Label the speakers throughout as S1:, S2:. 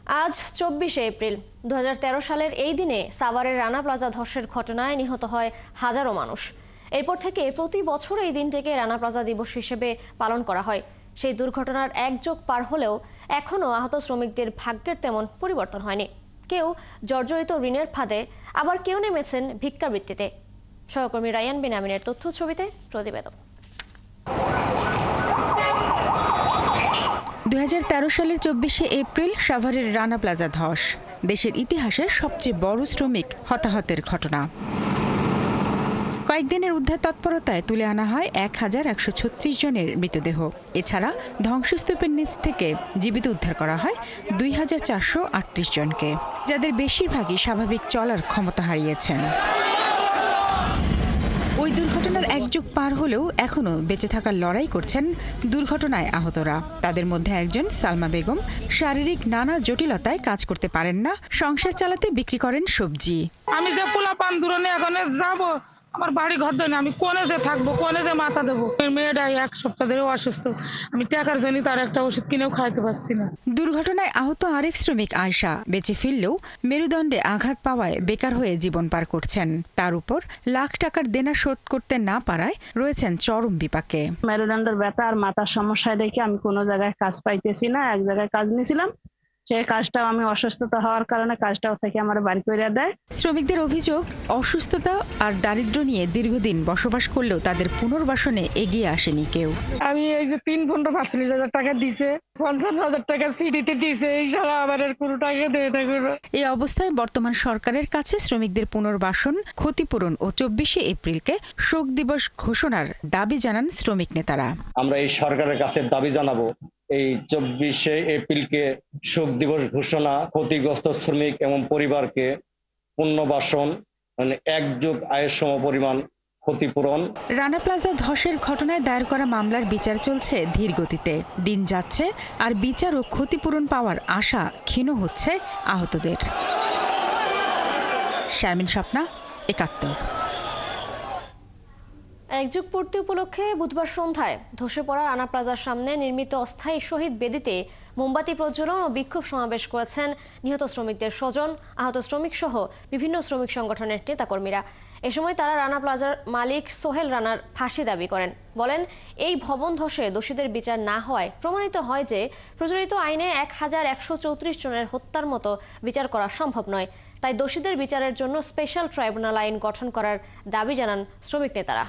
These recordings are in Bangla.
S1: আজ ২৪শে এপ্রিল ২০১৩ সালের এই দিনে সাভারের রানা প্লাজা ধসের ঘটনায় নিহত হয় হাজারো মানুষ। এরপর থেকে প্রতি বছর এই দিনটিকে রানা প্লাজা দিবস হিসেবে পালন করা হয়। সেই দুর্ঘটনার এক যুগ পার হলেও এখনও আহত শ্রমিকদের ভাগ্যের তেমন পরিবর্তন হয়নি। কেউ জর্জরিত ঋণের ফাঁদে, আবার কেউ নেমেছেন ভিক্ষাবৃত্তিতে। সহকর্মী রায়ান বিন আমিনের তথ্য ছবিতে প্রতিবেদন।
S2: ২০১৩ সালের ২৪শে এপ্রিল সাভারের রানা প্লাজা ধস দেশের ইতিহাসের সবচেয়ে বড় শ্রমিক হতাহতের ঘটনা। কয়েকদিনের উদ্ধার তৎপরতায় তুলে আনা হয় ১,১৩৬ জনের মৃতদেহ। এছাড়া ধ্বংসস্তূপের নিচ থেকে জীবিত উদ্ধার করা হয় ২,৪৩৮ জনকে, যাদের বেশিরভাগই স্বাভাবিক চলার ক্ষমতা হারিয়েছেন। ওই দুর্ঘটনার এক যুগ পার হলেও এখনও বেঁচে থাকার লড়াই করছেন দুর্ঘটনায় আহতরা। তাদের মধ্যে একজন সালমা বেগম শারীরিক নানা জটিলতায় কাজ করতে পারেন না, সংসার চালাতে বিক্রি করেন সবজি।
S3: আমি যে পোলা পান দূরনে এখন যাবো, আমার বাড়ি ঘর দেয় না, আমি কোনে যে থাকবো, কোনে যে মাথা দেবো। মেয়েটাই ১ সপ্তাহ ধরে অসুস্থ, আমি টাকার জন্য তার একটা ওষুধ কিনেও খাইতে পারছি না।
S2: দুর্ঘটনায় আহত আরেক শ্রমিক আয়শা বেঁচে ফিরলেও মেরুদণ্ডে আঘাত পাওয়ায় বেকার হয়ে জীবন পার করছেন। তার উপর লাখ টাকার দেনা শোধ করতে না পারায় রয়েছেন চরম বিপাকে।
S4: মেরুদণ্ডের ব্যথা আর মাথার সমস্যা দেখে আমি কোনো জায়গায় কাজ পাইতেছি না। এক জায়গায় কাজ নিয়েছিলাম, সেই কাজটাও আমি অসুস্থতা হওয়ার কারণে কাজটাও থেকে আমার বাড়ি করে দেয়।
S2: শ্রমিকদের অভিযোগ, অসুস্থতা আর দারিদ্র্য নিয়ে দীর্ঘদিন বসবাস করলেও তাদের পুনর্বাসনে এগিয়ে আসেনি কেউ।
S3: আমি এই যে ৩,৪৫,০০০ টাকা দিছে, ৫০,০০০ টাকা সিডিতে দিছে, এই সারা আমার কোনো টাকা দেয় না।
S2: এই অবস্থায় বর্তমান সরকারের কাছে শ্রমিকদের পুনর্বাসন, ক্ষতিপূরণ ও ২৪শে এপ্রিলকে শোক দিবস ঘোষণার দাবি জানান শ্রমিক নেতারা।
S5: আমরা এই সরকারের কাছে দাবি জানাবো, এই ২৪শে এপ্রিলকে শোক দিবস ঘোষণা, ক্ষতিগ্রস্ত শ্রমিক এবং পরিবারকে পুনর্বাসন, মানে ১ যুগ আয়ের সমপরিমাণ ক্ষতিপূরণ।
S2: রানা প্লাজা ধসের ঘটনায় দায়ের করা মামলার বিচার চলছে ধীর গতিতে। দিন যাচ্ছে আর বিচার ও ক্ষতিপূরণ পাওয়ার আশা ক্ষীণ হচ্ছে আহতদের। শারমিন স্বপ্না, ৭১।
S1: এক যুগ পূর্তি উপলক্ষে বুধবার সন্ধ্যায় ধসে পড়া রানা প্লাজার সামনে নির্মিত অস্থায়ী শহীদ বেদিতে মোমবাতি প্রজ্বলন ও বিক্ষোভ সমাবেশ করেছেন নিহত শ্রমিকদের স্বজন, আহত শ্রমিক সহ বিভিন্ন শ্রমিক সংগঠনের নেতাকর্মীরা। এ সময় তারা রানা প্লাজার মালিক সোহেল রানার ফাঁসি দাবি করেন। বলেন, এই ভবন ধসে দোষীদের বিচার না হওয়ায় প্রমাণিত হয় যে প্রচলিত আইনে ১,১৩৪ জনের হত্যার মতো বিচার করা সম্ভব নয়। তাই দোষীদের বিচারের জন্য স্পেশাল ট্রাইব্যুনাল আইন গঠন করার দাবি জানান শ্রমিক নেতারা।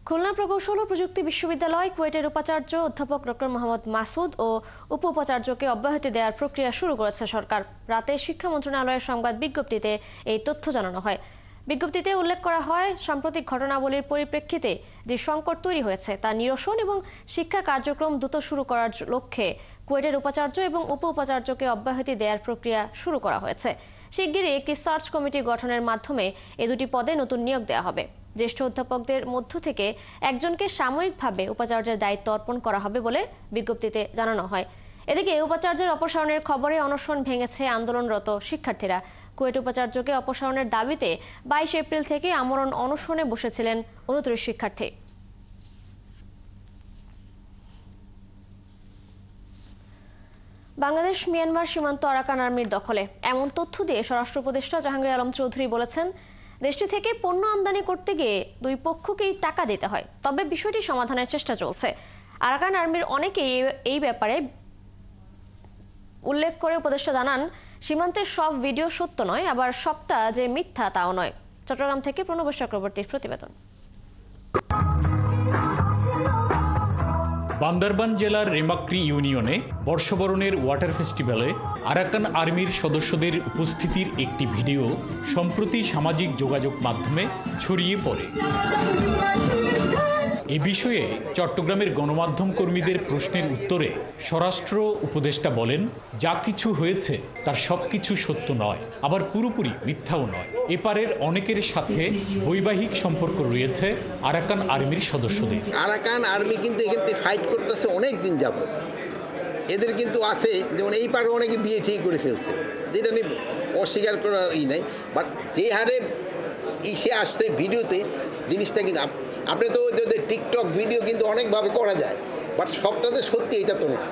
S1: খুলনা প্রকৌশল ও প্রযুক্তি বিশ্ববিদ্যালয় কুয়েটের উপাচার্য অধ্যাপক ডক্টর মোহাম্মদ মাসুদ ও উপ উপাচার্যকে অব্যাহতি দেওয়ার প্রক্রিয়া শুরু করেছে সরকার। রাতে শিক্ষা মন্ত্রণালয়ের সংবাদ বিজ্ঞপ্তিতে এই তথ্য জানানো হয়। বিজ্ঞপ্তিতে উল্লেখ করা হয়, সাম্প্রতিক ঘটনাবলীর পরিপ্রেক্ষিতে যে সংকট তৈরি হয়েছে তা নিরসন এবং শিক্ষা কার্যক্রম দ্রুত শুরু করার লক্ষ্যে কুয়েটের উপাচার্য এবং উপ উপাচার্যকে অব্যাহতি দেওয়ার প্রক্রিয়া শুরু করা হয়েছে। শিগগিরই একটি সার্চ কমিটি গঠনের মাধ্যমে এ দুটি পদে নতুন নিয়োগ দেওয়া হবে। জ্যেষ্ঠ অধ্যাপকদের মধ্য থেকে একজনকে সাময়িকভাবে উপাচার্যের দায়িত্ব অর্পণ করা হবে বলে বিজ্ঞপ্তিতে জানানো হয়। এদিকে উপাচার্যের অপসারণের খবরে অনশন ভেঙেছে আন্দোলনরত শিক্ষার্থীরা। কুয়েট উপাচার্যকে অপসারণের দাবিতে ২২ এপ্রিল থেকে আমরণ অনশনে বসেছিলেন ২৯ শিক্ষার্থী। বাংলাদেশ মিয়ানমার সীমান্ত আরাকান আর্মির দখলে, এমন তথ্য দিয়ে স্বরাষ্ট্র উপদেষ্টা জাহাঙ্গীর আলম চৌধুরী বলেছেন, দেশটি থেকে পণ্য আমদানি করতে গিয়ে দুই পক্ষকেই টাকা দিতে হয়, তবে বিষয়টি সমাধানের চেষ্টা চলছে। আরাকান আর্মির অনেকেই এই ব্যাপারে উল্লেখ করে উপদেষ্টা জানান, সীমান্তের সব ভিডিও সত্য নয়, আবার সবটা যে মিথ্যা তাও নয়। চট্টগ্রাম থেকে প্রণব চক্রবর্তীর প্রতিবেদন।
S6: বান্দরবান জেলার রেমাক্রি ইউনিয়নে বর্ষবরণের ওয়াটার ফেস্টিভ্যালে আরাকান আর্মির সদস্যদের উপস্থিতির একটি ভিডিও সম্প্রতি সামাজিক যোগাযোগ মাধ্যমে ছড়িয়ে পড়ে। এ বিষয়ে চট্টগ্রামের গণমাধ্যম কর্মীদের প্রশ্নের উত্তরে স্বরাষ্ট্র উপদেষ্টা বলেন, যা কিছু হয়েছে তার সবকিছু সত্য নয়, আবার পুরোপুরি মিথ্যাও নয়। এপারের অনেকের সাথে বৈবাহিক সম্পর্ক রয়েছে আরাকান আর্মির সদস্যদের।
S7: আরাকান আর্মি কিন্তু এখান থেকে ফাইট করতেছে অনেক দিন যাবত। এদের কিন্তু আছে, যেমন এই পারে অনেকে বিয়ে ঠিক করে ফেলছে, যেটা নিয়ে অস্বীকার করা নাই। বাট যে হারে ইসে আসছে ভিডিওতে, জিনিসটা কিন্তু আপনি তো টিকটক ভিডিও কিন্তু অনেকভাবে করা যায়, বাট সবটাতে সত্যি এটা তো না।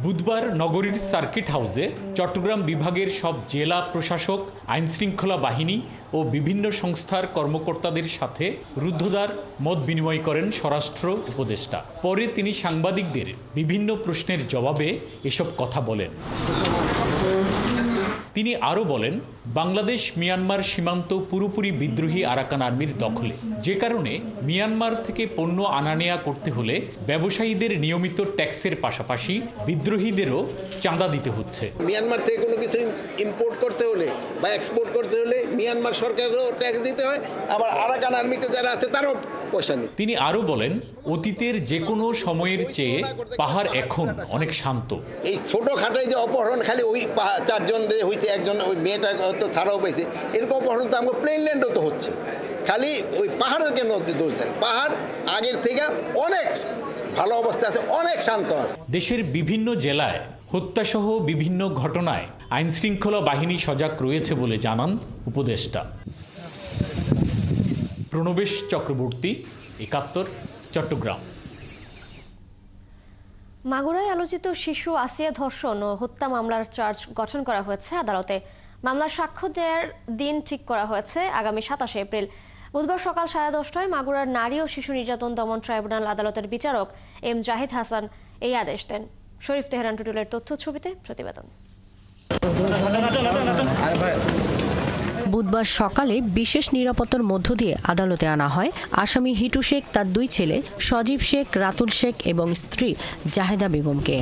S6: বুধবার নগরীর সার্কিট হাউসে চট্টগ্রাম বিভাগের সব জেলা প্রশাসক, আইনশৃঙ্খলা বাহিনী ও বিভিন্ন সংস্থার কর্মকর্তাদের সাথে রুদ্ধদ্বার মত বিনিময় করেন স্বরাষ্ট্র উপদেষ্টা। পরে তিনি সাংবাদিকদের বিভিন্ন প্রশ্নের জবাবে এসব কথা বলেন। তিনি আরও বলেন, বাংলাদেশ মিয়ানমার সীমান্ত পুরোপুরি বিদ্রোহী আরাকান আর্মির দখলে, যে কারণে মিয়ানমার থেকে পণ্য আনা নেয়া করতে হলে ব্যবসায়ীদের নিয়মিত ট্যাক্সের পাশাপাশি বিদ্রোহীদেরও চাঁদা দিতে হচ্ছে।
S7: মিয়ানমার থেকে কোনো কিছু ইম্পোর্ট করতে হলে বা এক্সপোর্ট করতে হলে মিয়ানমার সরকারেরও ট্যাক্স দিতে হয়, আবার আরাকান আর্মিতে যারা আছে তারও পয়সা নিতে।
S6: তিনি আরও বলেন, অতীতের যে কোনো সময়ের চেয়ে পাহাড় এখন অনেক শান্ত।
S7: এই ছোটোখাটোই যে অপহরণ, খালি ওই 4 জন হয়েছে, একজন ওই মেয়েটা তো ছাড়াও পেয়েছে, এরকম অপহরণ তো আমাকে প্লেনল্যান্ডও তো হচ্ছে। খালি ওই পাহাড়ের কেন দোষ দেন? পাহাড় আগের থেকে অনেক ভালো অবস্থা আছে, অনেক শান্ত আছে।
S6: দেশের বিভিন্ন জেলায় হত্যাসহ বিভিন্ন ঘটনায় আইনশৃঙ্খলা বাহিনী সজাগ রয়েছে বলে জানান উপদেষ্টা। প্রণবেশ চক্রবর্তী, ৭১, চট্টগ্রাম।
S1: মাগুরায় আলোচিত শিশু আসিয়া ধর্ষণ ও হত্যা মামলার চার্জ গঠন করা হয়েছে আদালতে। মামলার সাক্ষ্য দেওয়ার দিন ঠিক করা হয়েছে আগামী ২৭ এপ্রিল। বুধবার সকাল 10:30টায় মাগুরার নারী ও শিশু নির্যাতন দমন ট্রাইব্যুনাল আদালতের বিচারক এম জাহিদ হাসান এই আদেশ দেন। শরীফ তেহরান টুটুলের তথ্য ছবিতে প্রতিবেদন।
S8: বুধবার সকালে বিশেষ নিরাপত্তার মধ্য দিয়ে আদালতে আনা হয় আসামি হিটু শেখ, তার 2 ছেলে সজীব শেখ, রাতুল শেখ এবং স্ত্রী জাহেদা বেগমকে।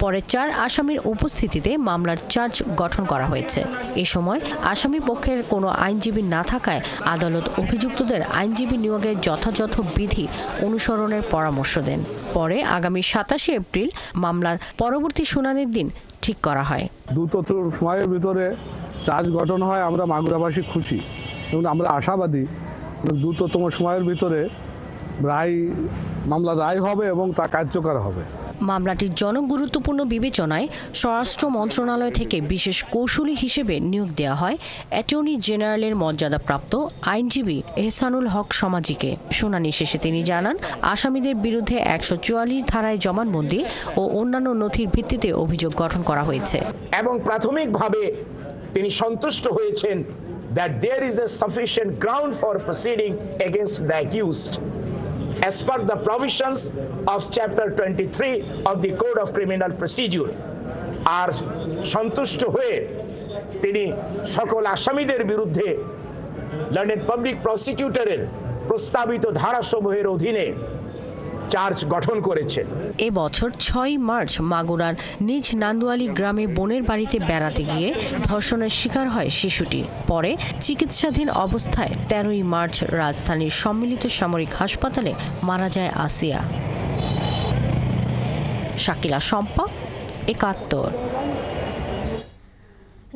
S8: পরে 4 আসামির উপস্থিতিতে মামলার চার্জ গঠন করা হয়েছে। এ সময় আসামি পক্ষের কোনো আইনজীবী না থাকায় আদালত অভিযুক্তদের আইনজীবী নিয়োগের যথাযথ বিধি অনুসরণের পরামর্শ দেন। পরে আগামী 27 এপ্রিল মামলার পরবর্তী শুনানির দিন ঠিক করা হয়।
S9: দ্রুত সময়ের ভিতরে চার্জ গঠন হয়, আমরা মাগুরাবাসী খুশি এবং আমরা আশাবাদী দ্রুততম সময়ের ভিতরে মামলা রায় হবে এবং তা কার্যকর হবে।
S8: মামলাটির জনগুরুত্বপূর্ণ বিবেচনায় স্বরাষ্ট্র মন্ত্রণালয় থেকে বিশেষ কৌঁসুলি হিসেবে নিয়োগ দেওয়া হয় অ্যাটর্নি জেনারেলের মর্যাদাপ্রাপ্ত আইনজীবী এহসানুল হক সমাজিকে। শুনানি শেষে তিনি জানান, আসামিদের বিরুদ্ধে 144 ধারায় জবানবন্দি ও অন্যান্য নথির ভিত্তিতে অভিযোগ গঠন করা হয়েছে
S10: এবং প্রাথমিকভাবে তিনি সন্তুষ্ট হয়েছেন that there is a sufficient ground for proceeding against the accused as per the provisions of chapter 23 of the Code of Criminal Procedure. আর সন্তুষ্ট হয়ে তিনি সকল আসামিদের বিরুদ্ধে লন্ডন পাবলিক প্রসিকিউটরের প্রস্তাবিত ধারাসমূহের অধীনে চার্জ গঠন করেছে।
S8: এবছর 6 মার্চ মাগুরার নিজ নান্দুয়ালি গ্রামে বোনের বাড়িতে বেড়াতে গিয়ে ধর্ষণের শিকার হয় শিশুটি। পরে চিকিৎসাধীন অবস্থায় 13 মার্চ রাজধানীর সম্মিলিত সামরিক হাসপাতালে মারা যায় আসিয়া। শাকিলা শম্পা, ৭১।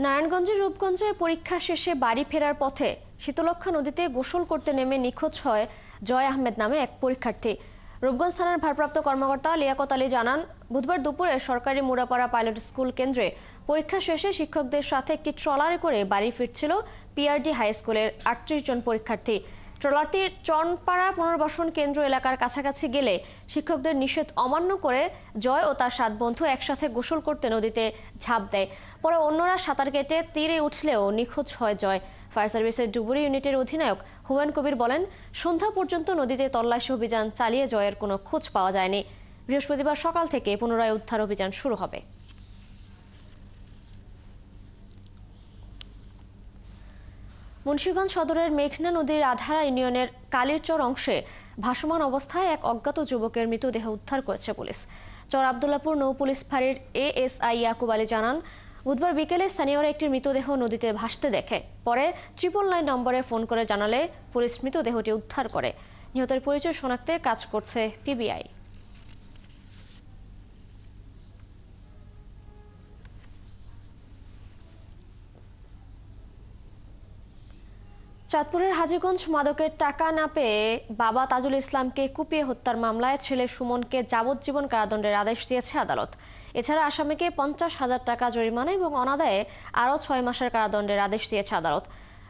S1: নারায়ণগঞ্জের রূপগঞ্জে পরীক্ষা শেষে বাড়ি ফেরার পথে শীতলক্ষ্যা নদীতে গোসল করতে নেমে নিখোঁজ হয় জয় আহমেদ নামে এক পরীক্ষার্থী। রূপগঞ্জ থানার ভারপ্রাপ্ত কর্মকর্তা লিয়াকত আলী জানান, বুধবার দুপুরে সরকারি মুড়াপাড়া পাইলট স্কুল কেন্দ্রে পরীক্ষা শেষে শিক্ষকদের সাথে একটি ট্রলারে করে বাড়ি ফিরছিল পিআরডি হাই স্কুলের 38 জন পরীক্ষার্থী। ট্রলারটি চনপাড়া পুনর্বাসন কেন্দ্র এলাকার কাছাকাছি গেলে শিক্ষকদের নিষেধ অমান্য করে জয় ও তার 7 বন্ধু একসাথে গোসল করতে নদীতে ঝাঁপ দেয়। পরে অন্যরা সাঁতার কেটে তীরে উঠলেও নিখোঁজ হয় জয়। ফায়ার সার্ভিসের ডুবুরি ইউনিটের অধিনায়ক হুমায়ুন কবির বলেন, সন্ধ্যা পর্যন্ত নদীতে তল্লাশি অভিযান চালিয়ে জয়ের কোনো খোঁজ পাওয়া যায়নি। বৃহস্পতিবার সকাল থেকে পুনরায় উদ্ধার অভিযান শুরু হবে। মুন্সিগঞ্জ সদরের মেঘনা নদীর আধারা ইউনিয়নের কালীরচর অংশে ভাসমান অবস্থায় এক অজ্ঞাত যুবকের মৃতদেহ উদ্ধার করেছে পুলিশ। চর আবদুল্লাপুর নৌ পুলিশ ফাঁড়ির এএসআই ইয়াকুব আলী জানান, বুধবার বিকেলে স্থানীয়রা একটি মৃতদেহ নদীতে ভাসতে দেখে। পরে 999 নম্বরে ফোন করে জানালে পুলিশ মৃতদেহটি উদ্ধার করে। নিহতের পরিচয় শনাক্তে কাজ করছে পিবিআই। চাঁদপুরের হাজীগঞ্জ মাদকের টাকা না পেয়ে বাবা তাজুল ইসলামকে কুপিয়ে হত্যার মামলায় ছেলে সুমনকে যাবজ্জীবন কারাদণ্ডের আদেশ দিয়েছে আদালত। এছাড়া আসামিকে 50,000 টাকা জরিমানা এবং অনাদায়ে আরও 6 মাসের কারাদণ্ডের আদেশ দিয়েছে আদালত।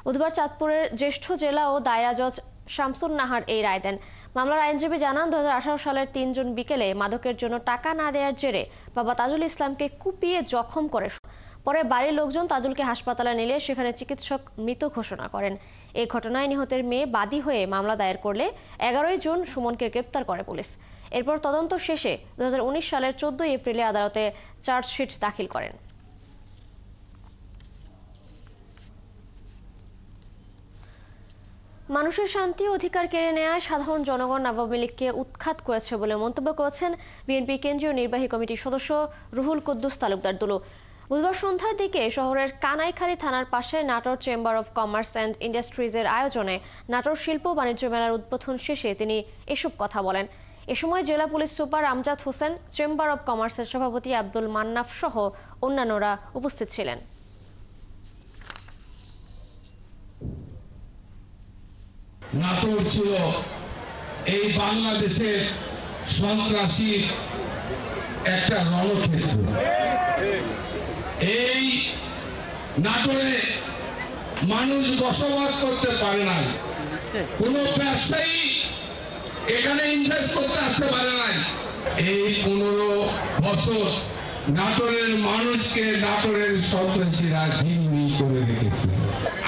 S1: বুধবার চাঁদপুরের জ্যেষ্ঠ জেলা ও দায়রা জজ শামসুন নাহার এই রায় দেন। মামলার আইনজীবী জানান 2018 সালের 3 জুন বিকেলে মাদকের জন্য টাকা না দেওয়ার জেরে বাবা তাজুল ইসলামকে কুপিয়ে জখম করে পরে বাড়ির লোকজন তাজুলকে হাসপাতালে নিলে সেখানে চিকিৎসক মৃত ঘোষণা করেন। এই ঘটনায় নিহতের মেয়ে বাদী হয়ে মামলা দায়ের করলে 11 জুন সুমনকে গ্রেপ্তার করে পুলিশ। এরপর তদন্ত শেষে 2019 সালের 14 এপ্রিলে আদালতে চার্জশিট দাখিল করেন। মানুষের শান্তি ও অধিকার কেড়ে নেওয়ায় সাধারণ জনগণ আওয়ামী লীগকে উৎখাত করেছে বলে মন্তব্য করেছেন বিএনপি কেন্দ্রীয় নির্বাহী কমিটির সদস্য রুহুল কুদ্দুস তালুকদার দুলু। বুধবার সন্ধ্যার দিকে শহরের কানাইখালী থানার পাশে Natore chamber of commerce and ইন্ডাস্ট্রিজের আয়োজনে নাটোর শিল্প বাণিজ্য মেলার উদ্বোধন শেষে তিনি এসব কথা বলেন। এ সময় জেলা police super Amjad Hossain, chamber of কমার্সের সভাপতি আব্দুল মান্নাফ সহ অন্যান্যরা উপস্থিত ছিলেন।
S11: নাটোর ছিল এই বাংলাদেশের সন্ত্রাসীর একটা রণক্ষেত্র। এই নাটোরে মানুষ বসবাস করতে পারে না, কোনো ব্যবসায়ী এখানে ইনভেস্ট করতে আসতে পারে নাই। এই 15 বছর নাটোরের মানুষকে নাটোরের সন্ত্রাসীরা জিম্মি করে রেখেছে।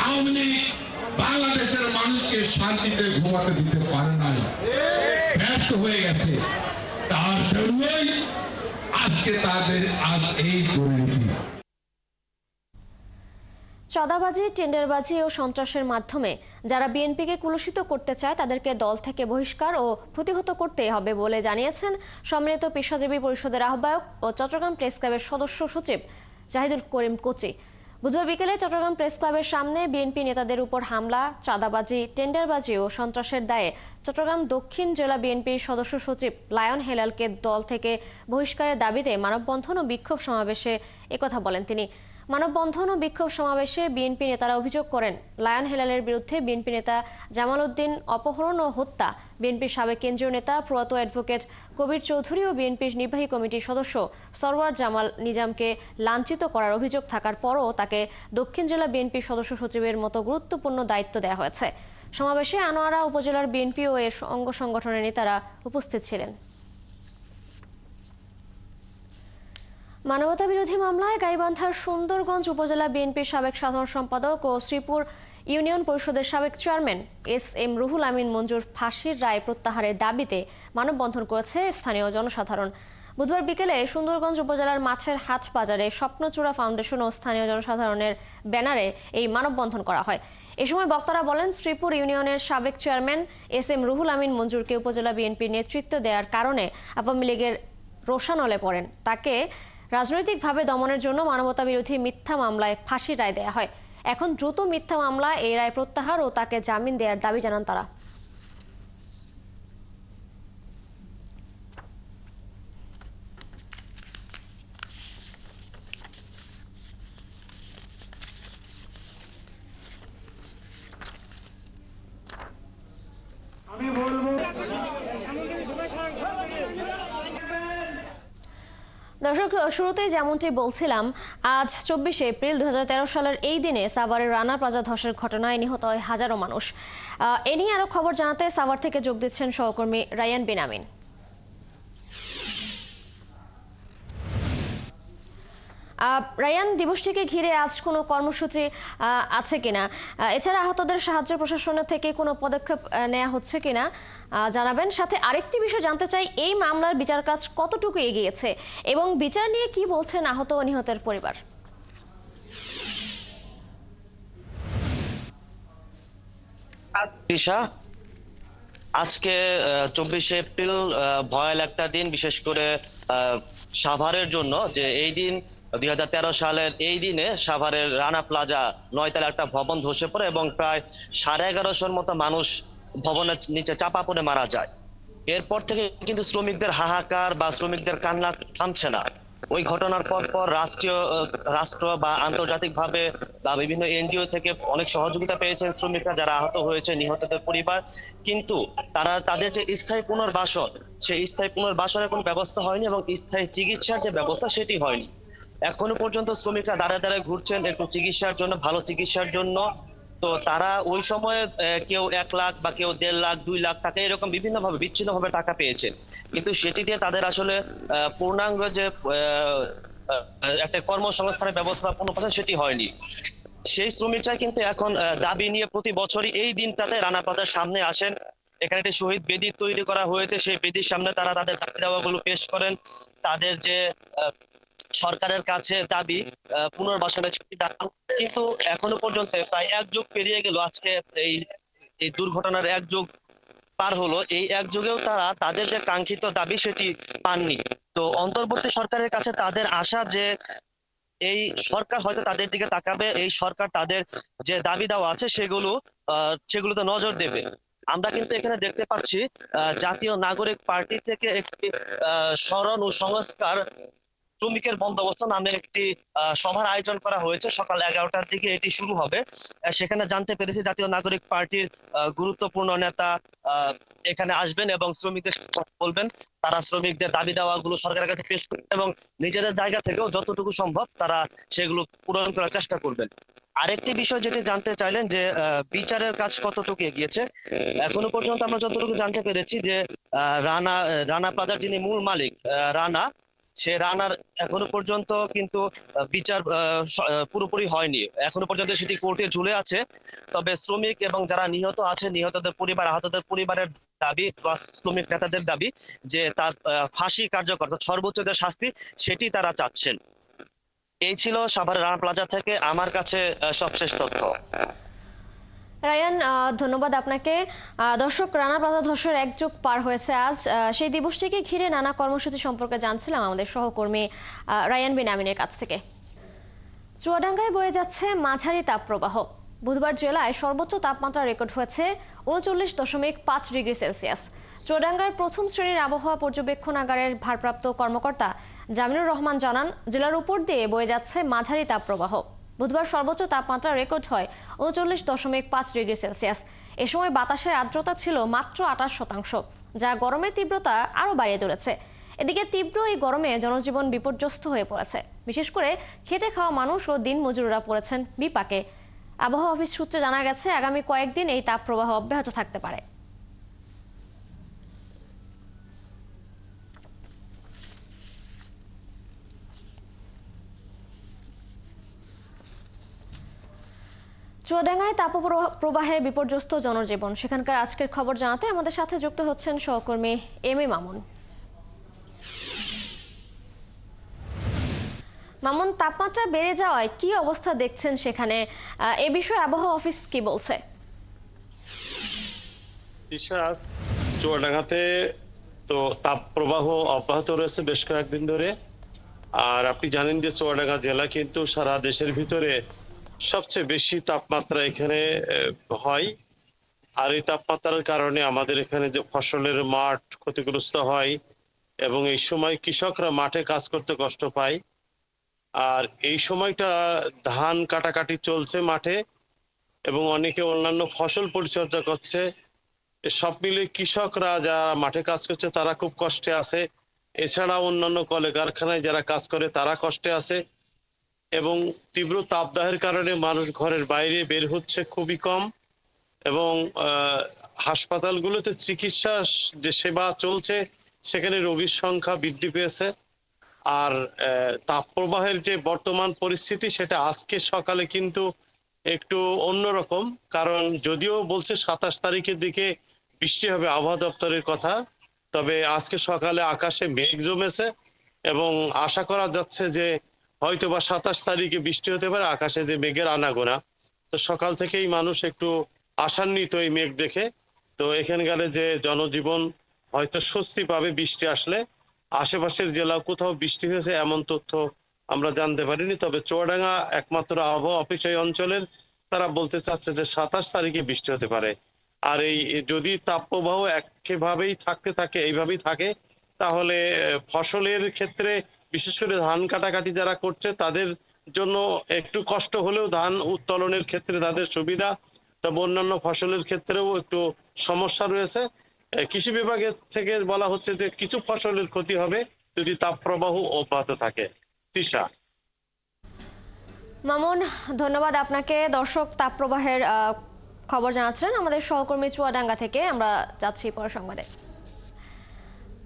S11: আওয়ামী লীগ বাংলাদেশের মানুষকে শান্তিতে ঘুমাতে দিতে পারে নাই, ব্যর্থ হয়ে গেছে। তার জন্যই আজকে তাদের আজ এই পরিণতি।
S1: চাঁদাবাজি, টেন্ডারবাজি ও সন্ত্রাসের মাধ্যমে যারা বিএনপিকে কুলুষিত করতে চায় তাদেরকে দল থেকে বহিষ্কার ও প্রতিহত করতে হবে বলে জানিয়েছেন সম্মিলিত পেশাজীবী পরিষদের আহ্বায়ক ও চট্টগ্রাম প্রেস ক্লাবের সদস্য সচিব জাহিদুল করিম কোচি। বুধবার বিকেলে চট্টগ্রাম প্রেস ক্লাবের সামনে বিএনপি নেতাদের উপর হামলা, চাঁদাবাজি, টেন্ডারবাজি ও সন্ত্রাসের দায়ে চট্টগ্রাম দক্ষিণ জেলা বিএনপির সদস্য সচিব লায়ন হেলালকে দল থেকে বহিষ্কারের দাবিতে মানববন্ধন ও বিক্ষোভ সমাবেশে একথা বলেন তিনি। মানববন্ধন ও বিক্ষোভ সমাবেশে বিএনপি নেতারা অভিযোগ করেন লায়ন হেলালের বিরুদ্ধে বিএনপি নেতা জামাল উদ্দিন অপহরণ ও হত্যা, বিএনপির সাবেক কেন্দ্রীয় নেতা প্রয়াত অ্যাডভোকেট কবির চৌধুরী ও বিএনপির নির্বাহী কমিটির সদস্য সরওয়ার জামাল নিজামকে লাঞ্ছিত করার অভিযোগ থাকার পরও তাকে দক্ষিণ জেলা বিএনপির সদস্য সচিবের মতো গুরুত্বপূর্ণ দায়িত্ব দেওয়া হয়েছে। সমাবেশে আনোয়ারা উপজেলার বিএনপি ও এর অঙ্গ সংগঠনের নেতারা উপস্থিত ছিলেন। মানবতা বিরোধী মামলায় গাইবান্ধার সুন্দরগঞ্জ উপজেলা বিএনপির সাবেক সাধারণ সম্পাদক ও শ্রীপুর ইউনিয়ন পরিষদের সাবেক চেয়ারম্যান এস.এম. রুহুল আমিন মঞ্জুর ফাঁসির রায় প্রত্যাহারের দাবিতে মানববন্ধন করেছে স্থানীয় জনসাধারণ। বুধবার বিকেলে সুন্দরগঞ্জ উপজেলার মাছের হাট বাজারে স্বপ্নচূড়া ফাউন্ডেশন ও স্থানীয় জনসাধারণের ব্যানারে এই মানববন্ধন করা হয়। এ সময় বক্তারা বলেন, শ্রীপুর ইউনিয়নের সাবেক চেয়ারম্যান এস.এম. রুহুল আমিন মঞ্জুরকে উপজেলা বিএনপির নেতৃত্ব দেওয়ার কারণে আওয়ামী লীগের রোষানলে পড়েন। তাকে রাজনৈতিকভাবে দমনের জন্য মানবতা বিরোধী মিথ্যা মামলায় ফাঁসির রায় দেয়া হয়। এখন দ্রুত মিথ্যা মামলায় এই রায় প্রত্যাহার ও তাকে জামিন দেওয়ার দাবি জানান তারা। দর্শক, শুরুতেই যেমনটি বলছিলাম, আজ 24 এপ্রিল 2013 সালের এই দিনে সাভারের রানা প্লাজা ধসের ঘটনায় নিহত হয় হাজারো মানুষ। এ নিয়ে আরো খবর জানাতে সাভার থেকে যোগ দিচ্ছেন সহকর্মী রায়ান বিনামিন। রায়ান, দিবসটিকে ঘিরে আজ কোনো কর্মসূচি আছে কিনা, এছাড়া আহতদের সাহায্য প্রশাসনের থেকে কোনো পদক্ষেপ নেওয়া হচ্ছে কিনা জানাবেন। সাথে আরেকটি বিষয় জানতে চাই, এই মামলার বিচার কাজ কতটুকু এগিয়েছে এবং বিচার নিয়ে কি বলছেন আহত ও নিহতের পরিবার?
S12: আজকে 24 এপ্রিল ভয়াল একটা দিন, বিশেষ করে সাভারের জন্য, যে এই দিন 2013 সালের এই দিনে সাভারের রানা প্লাজা 9 তলা একটা ভবন ধসে পড়ে এবং প্রায় 1150 মতো মানুষ ভবনের নিচে চাপা পড়ে মারা যায়। এরপর থেকে কিন্তু শ্রমিকদের হাহাকার বা শ্রমিকদের কান্না থামছে না। ওই ঘটনার পর রাষ্ট্র বা আন্তর্জাতিকভাবে বা বিভিন্ন এনজিও থেকে অনেক সহযোগিতা পেয়েছেন শ্রমিকরা যারা আহত হয়েছে, নিহতদের পরিবার। কিন্তু তাদের যে স্থায়ী পুনর্বাসন, সেই স্থায়ী পুনর্বাসনের কোনো ব্যবস্থা হয়নি এবং স্থায়ী চিকিৎসার যে ব্যবস্থা সেটি হয়নি। এখনো পর্যন্ত শ্রমিকরা দাঁড়ায় দাঁড়ায় ঘুরছেন একটু চিকিৎসার জন্য, ভালো চিকিৎসার জন্য। তো তারা ওই সময়ে কেউ 1 লাখ বা কেউ 1.5 লাখ 2 লাখ টাকা এরকম বিভিন্ন ভাবে বিচ্ছিন্ন ভাবে টাকা পেয়েছেন, কিন্তু সেটি দিয়ে তাদের আসলে পূর্ণাঙ্গ যে একটা কর্মসংস্থানের ব্যবস্থা 100% সেটি হয়নি। সেই শ্রমিকরা কিন্তু এখন দাবি নিয়ে প্রতি বছরই এই দিনটাতে রানা প্লাজার সামনে আসেন। এখানে একটি শহীদ বেদি তৈরি করা হয়েছে, সেই বেদির সামনে তারা তাদের দাবি দাওয়াগুলো পেশ করেন। তাদের যে সরকারের কাছে দাবি পুনর্বাসনের কিন্তু এখনো পর্যন্ত প্রায় 1 যুগ পেরিয়ে গেল। আজকে এই দুর্ঘটনার 1 যুগ পার হলো, এই 1 যুগেও তারা তাদের যে কাঙ্ক্ষিত দাবি সেটি পাননি। তো অন্তর্বর্তী সরকারের কাছে তাদের আশা যে এই সরকার হয়তো তাদের দিকে তাকাবে, এই সরকার তাদের যে দাবি দেওয়া আছে সেগুলোতে নজর দেবে। আমরা কিন্তু এখানে দেখতে পাচ্ছি জাতীয় নাগরিক পার্টি থেকে একটি স্মরণ ও সংস্কার শ্রমিকের বন্দোবস্ত নামে একটি সভার আয়োজন করা হয়েছে। সকাল 11টার দিকে এটি শুরু হবে। সেখানে জানতে পেরেছি জাতীয় নাগরিক পার্টির গুরুত্বপূর্ণ নেতা এখানে আসবেন এবং শ্রমিকদের বলবেন। তারা শ্রমিকদের দাবি দেওয়াগুলো সরকারের কাছে পেশ করবেন এবং নিজেদের জায়গা থেকেও যতটুকু সম্ভব তারা সেগুলো পূরণ করার চেষ্টা করবেন। আরেকটি বিষয় যেটি জানতে চাইলেন যে বিচারের কাজ কতটুকু এগিয়েছে। এখনো পর্যন্ত আমরা যতটুকু জানতে পেরেছি যে রানা প্লাজার যিনি মূল মালিক রানা, সে রানার এখনো পর্যন্ত কিন্তু বিচার পুরোপুরি হয়নি। এখনো পর্যন্ত সেটি কোর্টে ঝুলে আছে। তবে শ্রমিক এবং যারা নিহত আছে, নিহতদের পরিবার, আহতদের পরিবারের দাবি, শ্রমিক নেতাদের দাবি যে তার ফাঁসি কার্যকর, সর্বোচ্চ যে শাস্তি সেটি তারা চাচ্ছেন। এই ছিল সাভারের রানা প্লাজা থেকে আমার কাছে সবশেষ তথ্য।
S1: রায়ান, ধন্যবাদ আপনাকে। দর্শক, রানা প্লাজা ধসের 1 যুগ পার হয়েছে আজ। সেই দিবসটিকে ঘিরে নানা কর্মসূচি সম্পর্কে জানছিলাম আমাদের সহকর্মী রায়ান বিন আমিনের কাছ থেকে। চুয়াডাঙ্গায় বয়ে যাচ্ছে মাঝারি তাপপ্রবাহ। বুধবার জেলায় সর্বোচ্চ তাপমাত্রা রেকর্ড হয়েছে 39.5 ডিগ্রি সেলসিয়াস। চুয়াডাঙ্গার প্রথম শ্রেণীর আবহাওয়া পর্যবেক্ষণাগারের ভারপ্রাপ্ত কর্মকর্তা জামিনুর রহমান জানান, জেলার উপর দিয়ে বয়ে যাচ্ছে মাঝারি তাপপ্রবাহ। বুধবার সর্বোচ্চ তাপমাত্রা রেকর্ড হয় 39.5 ডিগ্রি সেলসিয়াস। এ সময় বাতাসের আর্দ্রতা ছিল মাত্র 28%, যা গরমের তীব্রতা আরও বাড়িয়ে তুলেছে। এদিকে তীব্র এই গরমে জনজীবন বিপর্যস্ত হয়ে পড়েছে। বিশেষ করে খেটে খাওয়া মানুষ ও দিনমজুররা পড়েছেন বিপাকে। আবহাওয়া অফিস সূত্রে জানা গেছে, আগামী কয়েকদিন এই তাপপ্রবাহ অব্যাহত থাকতে পারে। চুয়াডাঙ্গায় তাপপ্রবাহে বিপর্যস্ত জনজীবন। সেখানকার আজকের খবর জানাতে আমাদের সাথে যুক্ত হচ্ছেন সহকর্মী এম এ মামুন। মামুন, তাপমাত্রা বেড়ে যাওয়ায় কি অবস্থা দেখছেন সেখানে? এ বিষয়ে আবহাওয়া অফিস কি বলছে?
S13: চুয়াডাঙ্গাতে তো তাপপ্রবাহ অব্যাহত রয়েছে বেশ কয়েকদিন ধরে। আর আপনি জানেন যে চুয়াডাঙ্গা জেলা কিন্তু সারা দেশের ভিতরে সবচেয়ে বেশি তাপমাত্রা এখানে হয়। আর এই তাপমাত্রার কারণে আমাদের এখানে যে ফসলের মাঠ ক্ষতিগ্রস্ত হয় এবং এই সময় কৃষকরা মাঠে কাজ করতে কষ্ট পায়। আর এই সময়টা ধান কাটাকাটি চলছে মাঠে এবং অনেকে অন্যান্য ফসল পরিচর্যা করছে। সব মিলে কৃষকরা যারা মাঠে কাজ করছে তারা খুব কষ্টে আছে। এছাড়া অন্যান্য কলকারখানায় যারা কাজ করে তারা কষ্টে আছে এবং তীব্র তাপদাহের কারণে মানুষ ঘরের বাইরে বের হচ্ছে খুবই কম এবং হাসপাতালগুলোতে চিকিৎসা যে সেবা চলছে সেখানে রোগীর সংখ্যা বৃদ্ধি পেয়েছে। আর তাপপ্রবাহের যে বর্তমান পরিস্থিতি সেটা আজকে সকালে কিন্তু একটু অন্যরকম, কারণ যদিও বলছে 27 তারিখের দিকে বৃষ্টি হবে আবহাওয়া দপ্তরের কথা, তবে আজকে সকালে আকাশে মেঘ জমেছে এবং আশা করা যাচ্ছে যে হয়তো বা 27 তারিখে বৃষ্টি হতে পারে। আকাশে যে মেঘের আনাগোনা, তো সকাল থেকেই মানুষ একটু আশান্বিত এই মেঘ দেখে। তো এখানকার যে জনজীবন হয়তো স্বস্তি পাবে বৃষ্টি আসলে। আশেপাশের জেলা কোথাও বৃষ্টি হয়েছে এমন তথ্য আমরা জানতে পারিনি। তবে চুয়াডাঙ্গা একমাত্র আবহাওয়া অফিস এই অঞ্চলের, তারা বলতে চাচ্ছে যে 27 তারিখে বৃষ্টি হতে পারে। আর এই যদি তাপপ্রবাহ একভাবেই এইভাবেই থাকে তাহলে ফসলের ক্ষেত্রে বিশেষ করে ধান কাটাকাটি যারা করছে তাদের জন্য একটু কষ্ট হলেও ধান উত্তোলনের ক্ষেত্রে তাদের সুবিধা, তবে অন্যান্য ফসলের ক্ষেত্রেও একটু সমস্যা রয়েছে। কৃষি বিভাগের থেকে বলা হচ্ছে যে কিছু ফসলের ক্ষতি হবে যদি তাপপ্রবাহ অব্যাহত থাকে। তিশা।
S1: মামুন, ধন্যবাদ আপনাকে। দর্শক, তাপপ্রবাহের খবর জানাচ্ছিলেন আমাদের সহকর্মী চুয়াডাঙ্গা থেকে। আমরা যাচ্ছি পরের সংবাদে।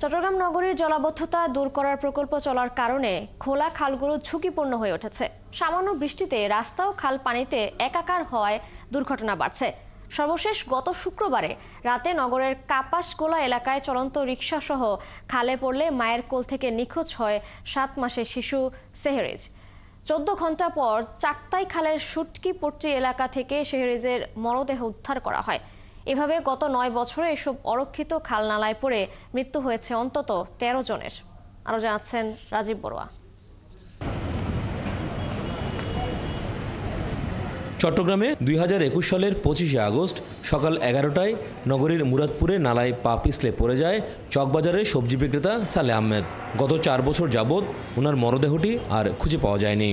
S1: চট্টগ্রাম নগরীর জলাবদ্ধতা দূর করার প্রকল্প চলার কারণে খোলা খালগুলো ঝুঁকিপূর্ণ হয়ে উঠেছে। সামান্য বৃষ্টিতে রাস্তা ও খাল পানিতে একাকার হওয়ায় দুর্ঘটনা বাড়ছে। সর্বশেষ গত শুক্রবারে রাতে নগরের কাপাসগোলা এলাকায় চলন্ত রিকশাসহ খালে পড়লে মায়ের কোল থেকে নিখোঁজ হয় 7 মাসের শিশু সেহরিজ। 14 ঘন্টা পর চাকতাই খালের সুটকিপট্টি এলাকা থেকে সেহরিজের মরদেহ উদ্ধার করা হয়। এভাবে গত 9 বছরে এসব অরক্ষিত খাল নালায় পড়ে মৃত্যু হয়েছে অন্তত 13 জনের। আরো জানাচ্ছেন রাজীব বড়ুয়া।
S14: চট্টগ্রামে 2021 সালের 25শে আগস্ট সকাল 11টায় নগরীর মুরাদপুরে নালায় পা পিছলে পড়ে যায় চকবাজারের সবজি বিক্রেতা সালে আহমেদ। গত 4 বছর যাবৎ ওনার মরদেহটি আর খুঁজে পাওয়া যায়নি।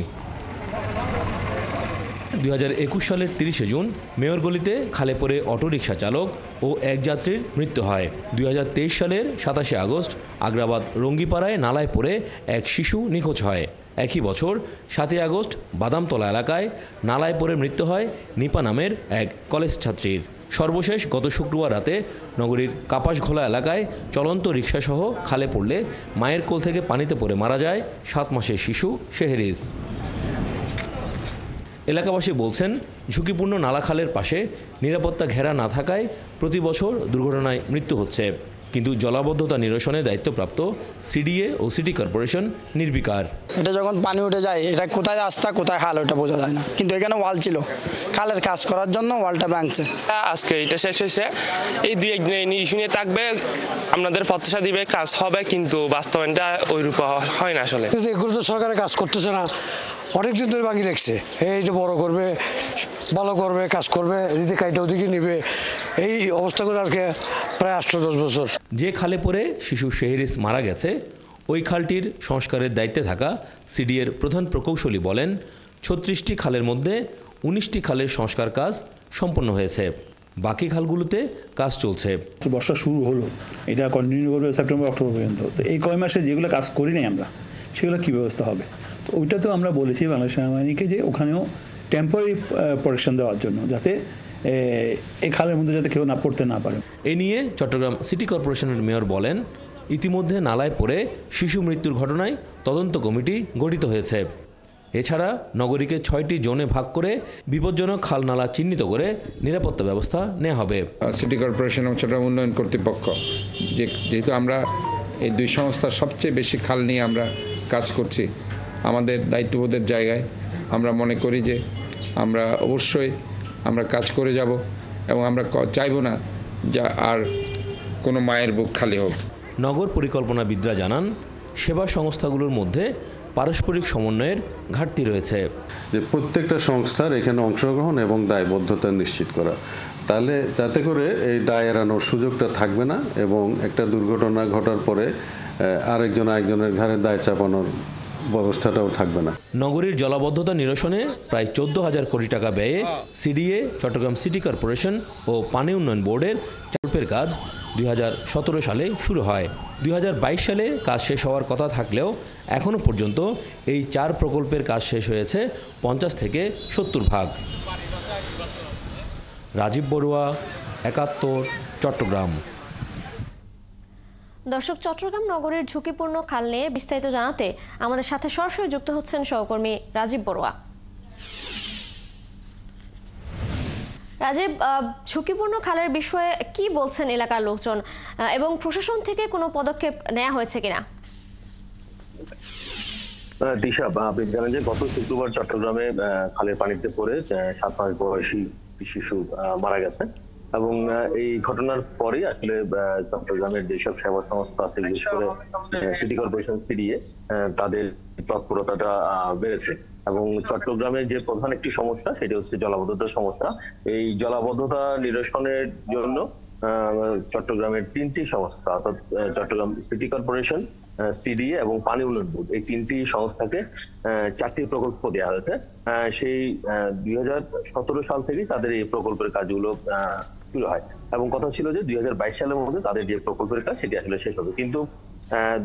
S14: 2021 সালের 30শে জুন মেয়রগলিতে খালে পড়ে অটোরিকশা চালক ও এক যাত্রীর মৃত্যু হয়। 2023 সালের 27শে আগস্ট আগ্রাবাদ রঙ্গিপাড়ায় নালায় পড়ে এক শিশু নিখোঁজ হয়। একই বছর 7ই আগস্ট বাদামতলা এলাকায় নালায় পড়ে মৃত্যু হয় নিপা নামের এক কলেজ ছাত্রীর। সর্বশেষ গত শুক্রবার রাতে নগরীর কাপাসঘোলা এলাকায় চলন্ত রিকশাসহ খালে পড়লে মায়ের কোল থেকে পানিতে পড়ে মারা যায় 7 মাসের শিশু সেহরিজ। এলাকাবাসী বলছেন, ঝুঁকিপূর্ণ নালাখালের পাশে নিরাপত্তা ঘেরা না থাকায় প্রতি বছর দুর্ঘটনায় মৃত্যু হচ্ছে। কিন্তু জলাবদ্ধতা নিরসনে দায়িত্বপ্রাপ্ত সিডিএ ও সিটি কর্পোরেশন নির্বিকার।
S15: এটা যখন পানি উঠে যায়, এটা কোথায় রাস্তা কোথায় খাল ওটা বোঝা যায় না, কিন্তু এখানে ওয়াল ছিল, খালের কাজ করার জন্য ওয়ালটা ভাঙছে।
S16: আজকে এটা শেষ হয়েছে, এই 2-1 দিনে ইস্যু নিয়ে থাকবে, আপনাদের প্রত্যাশা দিবে কাজ হবে, কিন্তু বাস্তবায়নটা ওই রূপে হয় না। আসলে
S17: এগুলো তো সরকারের কাজ করতেছে না, অনেকদিন ধরে বাকি রেখেছে। এইটা বড় করবে, ভালো করবে, কাজ করবে, এদিকে কাইটা ওদিকে নিবে, এই অবস্থা করে আজকে প্রায় 8-10 বছর।
S14: যে খালে পড়ে শিশু সেহরিজ মারা গেছে, ওই খালটির সংস্কারের দায়িত্বে থাকা সিডিএর প্রধান প্রকৌশলী বলেন, 36টি খালের মধ্যে 19টি খালের সংস্কার কাজ সম্পন্ন হয়েছে, বাকি খালগুলোতে কাজ চলছে।
S18: বর্ষা শুরু হলো, এটা কন্টিনিউ করবে সেপ্টেম্বর অক্টোবর পর্যন্ত। তো এই কয় মাসে যেগুলো কাজ করি নাই আমরা, সেগুলো কী ব্যবস্থা হবে? তো ওইটা তো আমরা বলেছি বাংলাদেশ সেনাবাহিনীকে যে ওখানেও টেম্পোরারি প্রোটেকশন দেওয়ার জন্য, যাতে এই খালের মধ্যে যাতে কেউ না পড়তে না পারে।
S14: এ নিয়ে চট্টগ্রাম সিটি কর্পোরেশনের মেয়র বলেন, ইতিমধ্যে নালায় পড়ে শিশু মৃত্যুর ঘটনায় তদন্ত কমিটি গঠিত হয়েছে। এছাড়া নগরীকে 6টি জোনে ভাগ করে বিপজ্জনক খাল নালা চিহ্নিত করে নিরাপত্তা ব্যবস্থা নেওয়া হবে।
S19: সিটি কর্পোরেশন এবং চট্টগ্রাম উন্নয়ন কর্তৃপক্ষ যেহেতু আমরা এই দুই সংস্থার সবচেয়ে বেশি খাল নিয়ে আমরা কাজ করছি, আমাদের দায়িত্ববোধের জায়গায় আমরা মনে করি যে আমরা অবশ্যই আমরা কাজ করে যাব এবং আমরা চাইবো না যা আর কোনো মায়ের বুক খালি হোক।
S14: নগর পরিকল্পনাবিদরা জানান, সেবা সংস্থাগুলোর মধ্যে পারস্পরিক সমন্বয়ের ঘাটতি রয়েছে।
S20: যে প্রত্যেকটা সংস্থার এখানে অংশগ্রহণ এবং দায়বদ্ধতা নিশ্চিত করা, তাহলে যাতে করে এই দায় এড়ানোর সুযোগটা থাকবে না এবং একটা দুর্ঘটনা ঘটার পরে আরেকজনের ঘাড়ে দায় চাপানোর ব্যবস্থাটাও থাকবে না।
S14: নগরীর জলাবদ্ধতা নিরসনে প্রায় 14,000 কোটি টাকা ব্যয়ে সিডিএ, চট্টগ্রাম সিটি কর্পোরেশন ও পানি উন্নয়ন বোর্ডের প্রকল্পের কাজ 2017 সালে শুরু হয়। 2022 সালে কাজ শেষ হওয়ার কথা থাকলেও এখনও পর্যন্ত এই 4 প্রকল্পের কাজ শেষ হয়েছে 50 থেকে 70 ভাগ। রাজীব বড়ুয়া, 71, চট্টগ্রাম।
S1: দর্শক, চট্টগ্রাম নগরের ঝুঁকিপূর্ণ খাল নিয়ে বিস্তারিত জানাতে আমাদের সাথে সরাসরি যুক্ত হচ্ছেন সহকর্মী রাজীব বড়ুয়া। রাজীব, ঝুঁকিপূর্ণ খালের বিষয়ে কি বলছেন এলাকার লোকজন এবং প্রশাসন থেকে কোনো পদক্ষেপ নেওয়া হয়েছে কিনা?
S21: দিশা, আপনি জানেন যে গত শুক্রবার চট্টগ্রামে খালের পানিতে পড়ে 7 মাস বয়সী শিশু মারা গেছে এবং এই ঘটনার পরে আসলে চট্টগ্রামের যেসব সেবা সংস্থা আছে, বিশেষ করে সিটি কর্পোরেশন সিডিএ, তাদের তৎপরতাটা বেড়েছে এবং চট্টগ্রামের যে প্রধান একটি সমস্যা সেটা হচ্ছে জলাবদ্ধতার সমস্যা। এই জলাবদ্ধতা নিরসনের জন্য চট্টগ্রামের 3টি সংস্থা, অর্থাৎ চট্টগ্রাম সিটি কর্পোরেশন, সিডিএ এবং পানি উন্নয়ন বোর্ড, এই 3টি সংস্থাকে 4টি প্রকল্প দেওয়া হয়েছে। সেই 2017 সাল থেকে তাদের এই প্রকল্পের কাজগুলো শুরু হয় এবং কথা ছিল যে 2022 সালের মধ্যে তাদের যে প্রকল্পের কাজ সেটি আসলে শেষ হবে, কিন্তু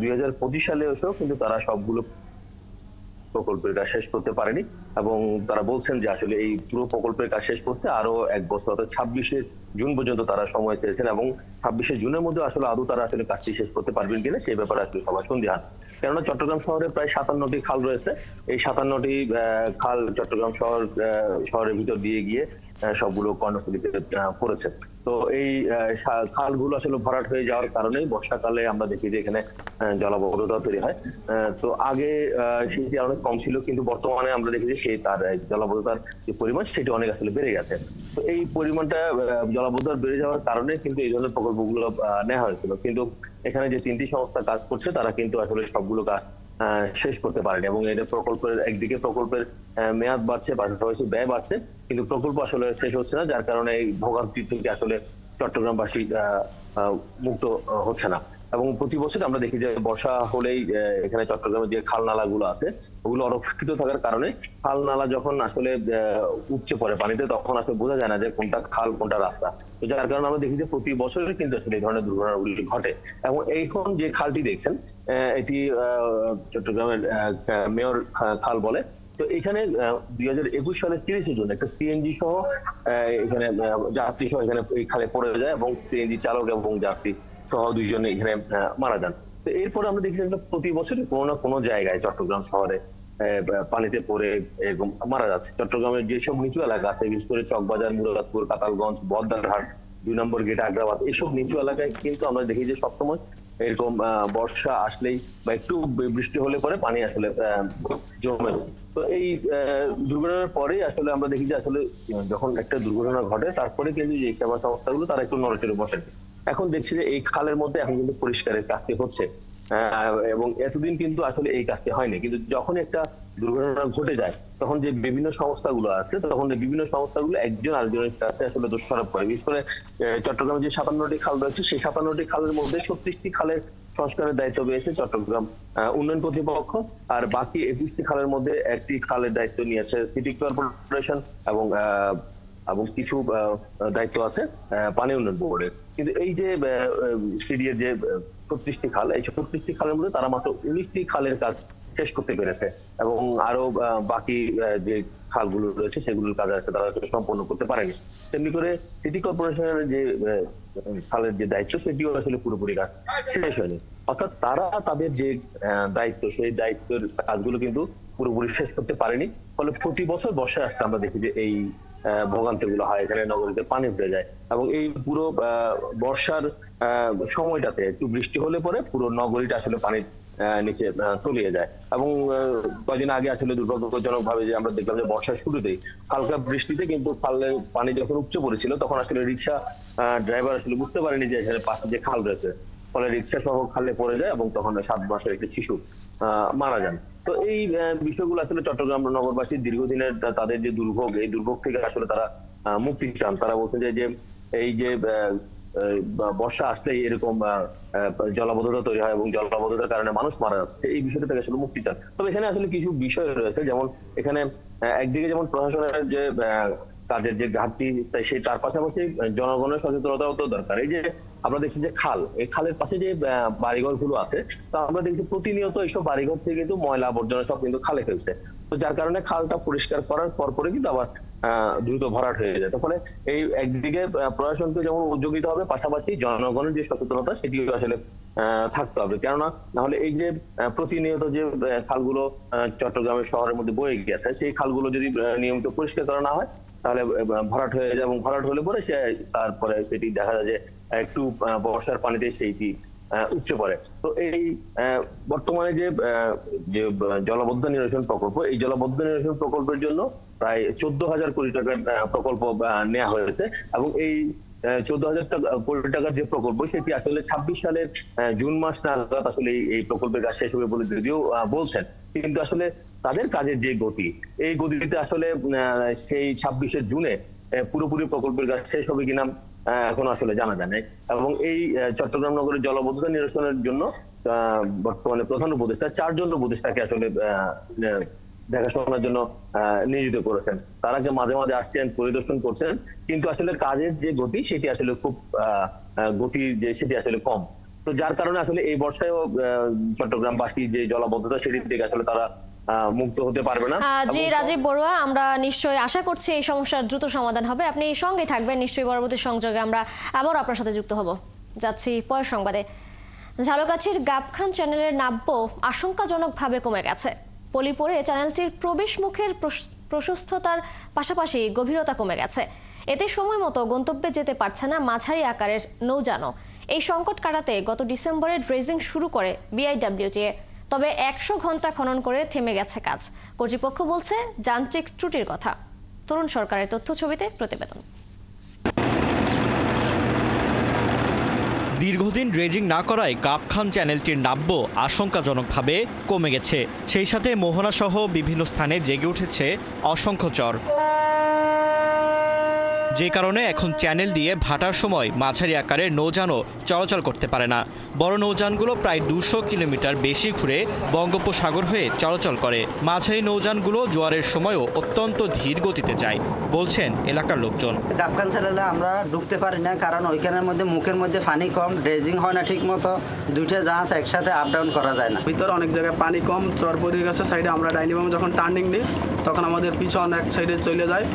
S21: 2025 সালে এসেও কিন্তু তারা সবগুলো প্রকল্পের কাজ শেষ করতে পারেনি এবং তারা বলছেন যে আসলে এই পুরো প্রকল্পের কাজ শেষ করতে আরো 1 বছর অর্থাৎ 26শে জুন পর্যন্ত তারা সময় চেয়েছেন এবং 26শে জুনের মধ্যে আসলে আদৌ তারা আসলে কাজটি শেষ করতে পারবেন কিনা সেই ব্যাপারে আসলে সবার সন্দিহান। কেননা চট্টগ্রাম শহরে প্রায় 57টি খাল রয়েছে। এই 57টি খাল চট্টগ্রাম শহরের ভিতর দিয়ে গিয়ে সবগুলো কর্ণফুলীতে পড়েছে। তো এই খালগুলো আসলে ভরাট হয়ে যাওয়ার কারণে বর্ষাকালে আমরা দেখি যে এখানে জলাবদ্ধতা তৈরি হয়। তো আগে সেটি অনেক কম ছিল, কিন্তু বর্তমানে আমরা দেখি যে সেই তার জলাবদ্ধতার যে পরিমাণ সেটি অনেক আসলে বেড়ে গেছে। তো এই পরিমাণটা জলাবদ্ধতা বেড়ে যাওয়ার কারণে কিন্তু এই ধরনের প্রকল্পগুলো নেওয়া হয়েছিল, কিন্তু এখানে যে 3টি সংস্থা কাজ করছে তারা কিন্তু আসলে সবগুলো কাজ শেষ করতে পারেনি এবং এটা প্রকল্পের একদিকে প্রকল্পের মেয়াদ বাড়ছে, পাশাপাশি ব্যয় বাড়ছে, কিন্তু প্রকল্প আসলে শেষ হচ্ছে না, যার কারণে এই ভোগান্তি থেকে আসলে চট্টগ্রামবাসী মুক্ত হচ্ছে না। এবং প্রতি বছর আমরা দেখি যে বর্ষা হলেই এখানে চট্টগ্রামের যে খাল নালাগুলো আছে ওগুলো অরক্ষিত থাকার কারণে খাল নালা যখন আসলে উপচে পড়ে পানিতে তখন আসলে বোঝা যায় না যে কোনটা খাল কোনটা রাস্তা। তো যার কারণে আমরা দেখি যে প্রতি বছরই কিন্তু আসলে এই ধরনের দুর্ঘটনাগুলি ঘটে। এবং এখন যে খালটি দেখছেন এটি চট্টগ্রামের মেয়র খাল বলে। তো এখানে 2021 সালের 30শে জুন একটা সিএনজি সহ এখানে যাত্রী সহ এখানে এই খালে পড়ে যায় এবং সিএনজি চালক এবং যাত্রী সহ 2 জন এখানে মারা যান। তো এরপরে আমরা দেখি প্রতি বছরই কোনো না কোনো জায়গায় চট্টগ্রাম শহরে পানিতে পড়ে এরকম মারা যাচ্ছে। চট্টগ্রামের যেসব নিচু এলাকা আছে, বিশেষ করে চকবাজার, মুরাদপুর, কাতালগঞ্জ, বদ্দারহাট, 2 নম্বর গেট, আগ্রাবাদ, এসব নিচু এলাকায় কিন্তু আমরা দেখি যে সবসময় এরকম বর্ষা আসলেই বা একটু বৃষ্টি হলে পরে পানি আসলে জমে। তো এই দুর্ঘটনার পরেই আসলে আমরা দেখি যে আসলে যখন একটা দুর্ঘটনা ঘটে তারপরে কিন্তু যে সেবা সংস্থাগুলো তারা একটু নড়েচড়ে বসে। এখন দেখছি যে এই খালের মধ্যে এখন কিন্তু পরিষ্কারের কাজটি হচ্ছে এবং এতদিন কিন্তু আসলে এই কাজটি হয়নি, কিন্তু যখন একটা দুর্ঘটনা ঘটে যায় তখন যে বিভিন্ন সংস্থাগুলো আছে তখন বিভিন্ন সংস্থাগুলো একজন আরেকজনের কাছে আসলে দোষারোপ করে। বিশেষ করে চট্টগ্রামে যে 57টি খাল রয়েছে সেই 57টি খালের মধ্যে 36টি খালের সংস্কারের দায়িত্ব পেয়েছে চট্টগ্রাম উন্নয়ন কর্তৃপক্ষ, আর বাকি 21টি খালের মধ্যে 1টি খালের দায়িত্ব নিয়েছে সিটি কর্পোরেশন এবং কিছু দায়িত্ব আছে পানি উন্নয়ন বোর্ডের। কিন্তু এই যে সিডিএর যে 36টি খাল, এই 36টি খালের মধ্যে তারা মাত্র 19টি খালের কাজ শেষ করতে পেরেছে এবং আরো বাকি যে খালগুলো রয়েছে সেগুলোর কাজ আছে তারা সম্পন্ন করতে পারেনি। তেমনি করে সিটি কর্পোরেশনের যে খালের যে দায়িত্ব সেটিও আসলে পুরোপুরি কাজ শেষ হয়নি। অর্থাৎ তারা তাদের যে দায়িত্ব সেই দায়িত্বের কাজগুলো কিন্তু পুরোপুরি শেষ করতে পারেনি। ফলে প্রতি বছর বর্ষায় আসতে আমরা দেখি যে এই ভোগান্তি গুলো হয়, এখানে নগরীতে পানি উঠে যায় এবং এই পুরো বর্ষার সময়টাতে একটু বৃষ্টি হলে পরে পুরো নগরীটা আসলে পানির নিচে তলিয়ে যায়। এবং কয়েকদিন আগে আসলে দুর্ভাগ্যজনক ভাবে যে আমরা দেখলাম যে বর্ষার শুরুতেই হালকা বৃষ্টিতে কিন্তু খালের পানি যখন উপচে পড়েছিল তখন আসলে রিক্সা ড্রাইভার আসলে বুঝতে পারেনি যে এখানে পাশে যে খাল রয়েছে, ফলে রিক্সা সহ খালে পড়ে যায় এবং তখন 7 মাসের একটি শিশু মারা যান। তো এই বিষয়গুলো আসলে চট্টগ্রাম নগরবাসীর দীর্ঘদিনের তাদের যে দুর্ভোগ, এই দুর্ভোগ থেকে আসলে তারা মুক্তি চান। তারা বলছেন যে এই যে বর্ষা আসলেই এরকম জলাবদ্ধতা তৈরি হয় এবং জলাবদ্ধতার কারণে মানুষ মারা যাচ্ছে, এই বিষয়টা থেকে আসলে মুক্তি চান। তবে এখানে আসলে কিছু বিষয় রয়েছে, যেমন এখানে একদিকে যেমন প্রশাসনের যে কাজের যে ঘাটতি সেই তার পাশাপাশি জনগণের সচেতনতাও তো দরকার। এই যে আমরা দেখছি যে খাল, এই খালের পাশে যে বাড়িঘর গুলো আছে তা আমরা দেখছি প্রতিনিয়ত এইসব বাড়িঘর থেকে কিন্তু ময়লা আবর্জনা সব কিন্তু খালে ফেলছে। তো যার কারণে খালটা পরিষ্কার করার পরে কিন্তু আবার দ্রুত ভরাট হয়ে যায়। ফলে এই একদিকে প্রশাসনকে যেমন উদ্যোগ দিতে হবে, পাশাপাশি জনগণের যে সচেতনতা সেটিও আসলে থাকতে হবে। কেননা নাহলে এই যে প্রতিনিয়ত যে খালগুলো চট্টগ্রামের শহরের মধ্যে বয়ে গেছে সেই খালগুলো যদি নিয়মিত পরিষ্কার করা না হয় তাহলে ভরাট হয়ে যায় এবং ভরাট হলে পরে তারপরে সেটি দেখা যায় যে একটু বর্ষার পানিতে সেইটি উপচে পড়ে। তো এই বর্তমানে যে জলবদ্ধ নিরসন প্রকল্প, এই জলবদ্ধ নিরসন প্রকল্পের জন্য প্রায় 14,000 কোটি টাকার প্রকল্প নেওয়া হয়েছে এবং এই 14,000 কোটি টাকার যে প্রকল্প সেটি আসলে 26 সালের জুন মাস নাগাদ আসলে এই প্রকল্পের কাজ শেষ হবে বলে যদিও বলছেন, কিন্তু আসলে তাদের কাজের যে গতি, এই গতিতে আসলে সেই 26শে জুনে পুরোপুরি প্রকল্পের কাজ শেষ হবে কিনা এখন আসলে জানা যায় নাই। এবং এই চট্টগ্রাম নগরের জলবদ্ধতা নিরসনের জন্য বর্তমানে প্রধান উপদেষ্টা 4 জন উপদেষ্টাকে আসলে দেখাশোনার জন্য নিয়োজিত করেছেন। তারা মাঝে মাঝে আসছেন, পরিদর্শন করছেন, কিন্তু আসলে কাজের যে গতি সেটি আসলে খুব গতি যে সেটি আসলে কম। তো যার কারণে আসলে এই বর্ষায়ও চট্টগ্রামবাসী যে জলাবদ্ধতা সেটির দিকে আসলে তারা মুক্ত হতে পারবে না।
S1: জি রাজীব বড়ুয়া, আমরা নিশ্চয়ই আশা করছি এই সমস্যার দ্রুত সমাধান হবে। আপনি সঙ্গে থাকবেন, নিশ্চয়ই পরবর্তী সংযোগে আমরা আবার আপনার সাথে যুক্ত হব। যাচ্ছি পরের সংবাদে। ঝালকাঠির গাবখান চ্যানেলের নাব্য আশঙ্কাজনকভাবে কমে গেছে। পলি পড়ে চ্যানেলটির প্রবেশ মুখের প্রশস্ততার পাশাপাশি গভীরতা কমে গেছে। এতে সময় মতো গন্তব্যে যেতে পারছে না মাঝারি আকারের নৌযানও। এই সংকট কাটাতে গত ডিসেম্বরে ড্রেজিং শুরু করে বিআইডব্লিউটিএ। তবে 100 ঘন্টা খনন করে থেমে গেছে কাজ। কর্তৃপক্ষ বলছে যান্ত্রিক ত্রুটির কথা। তরুণ সরকারের তথ্য ছবিতে প্রতিবেদন।
S4: দীর্ঘদিন ড্রেজিং না করায় গাবখান চ্যানেলটির নাব্য আশঙ্কাজনকভাবে কমে গেছে। সেই সাথে মোহনা সহ বিভিন্ন স্থানে জেগে উঠেছে অসংখ্য চর, যে কারণে এখন চ্যানেল দিয়ে ভাটার সময় মাঝারি আকারের নৌযানও চলাচল করতে পারে না। বড় নৌযানগুলো প্রায় 200 কিলোমিটার বেশি ঘুরে বঙ্গোপসাগর হয়ে চলাচল করে। মাঝারি নৌযানগুলো জোয়ারের সময়ও অত্যন্ত ধীর গতিতে যায় বলছেন এলাকার লোকজন।
S22: গাবখান চ্যানেলে আমরা ঢুকতে পারি না, কারণ ওইখানের মধ্যে মুখের মধ্যে পানি কম, ড্রেজিং হয় না ঠিক মতো, দুইটা জাহাজ একসাথে আপ ডাউন করা যায় না।
S23: ভিতরে অনেক জায়গায় পানি কম, চর পড়ে গেছে সাইডে। আমরা ডাইনি বামে যখন টার্নিং নিই তখন আমাদের পিছন এক সাইডে চলে যায়,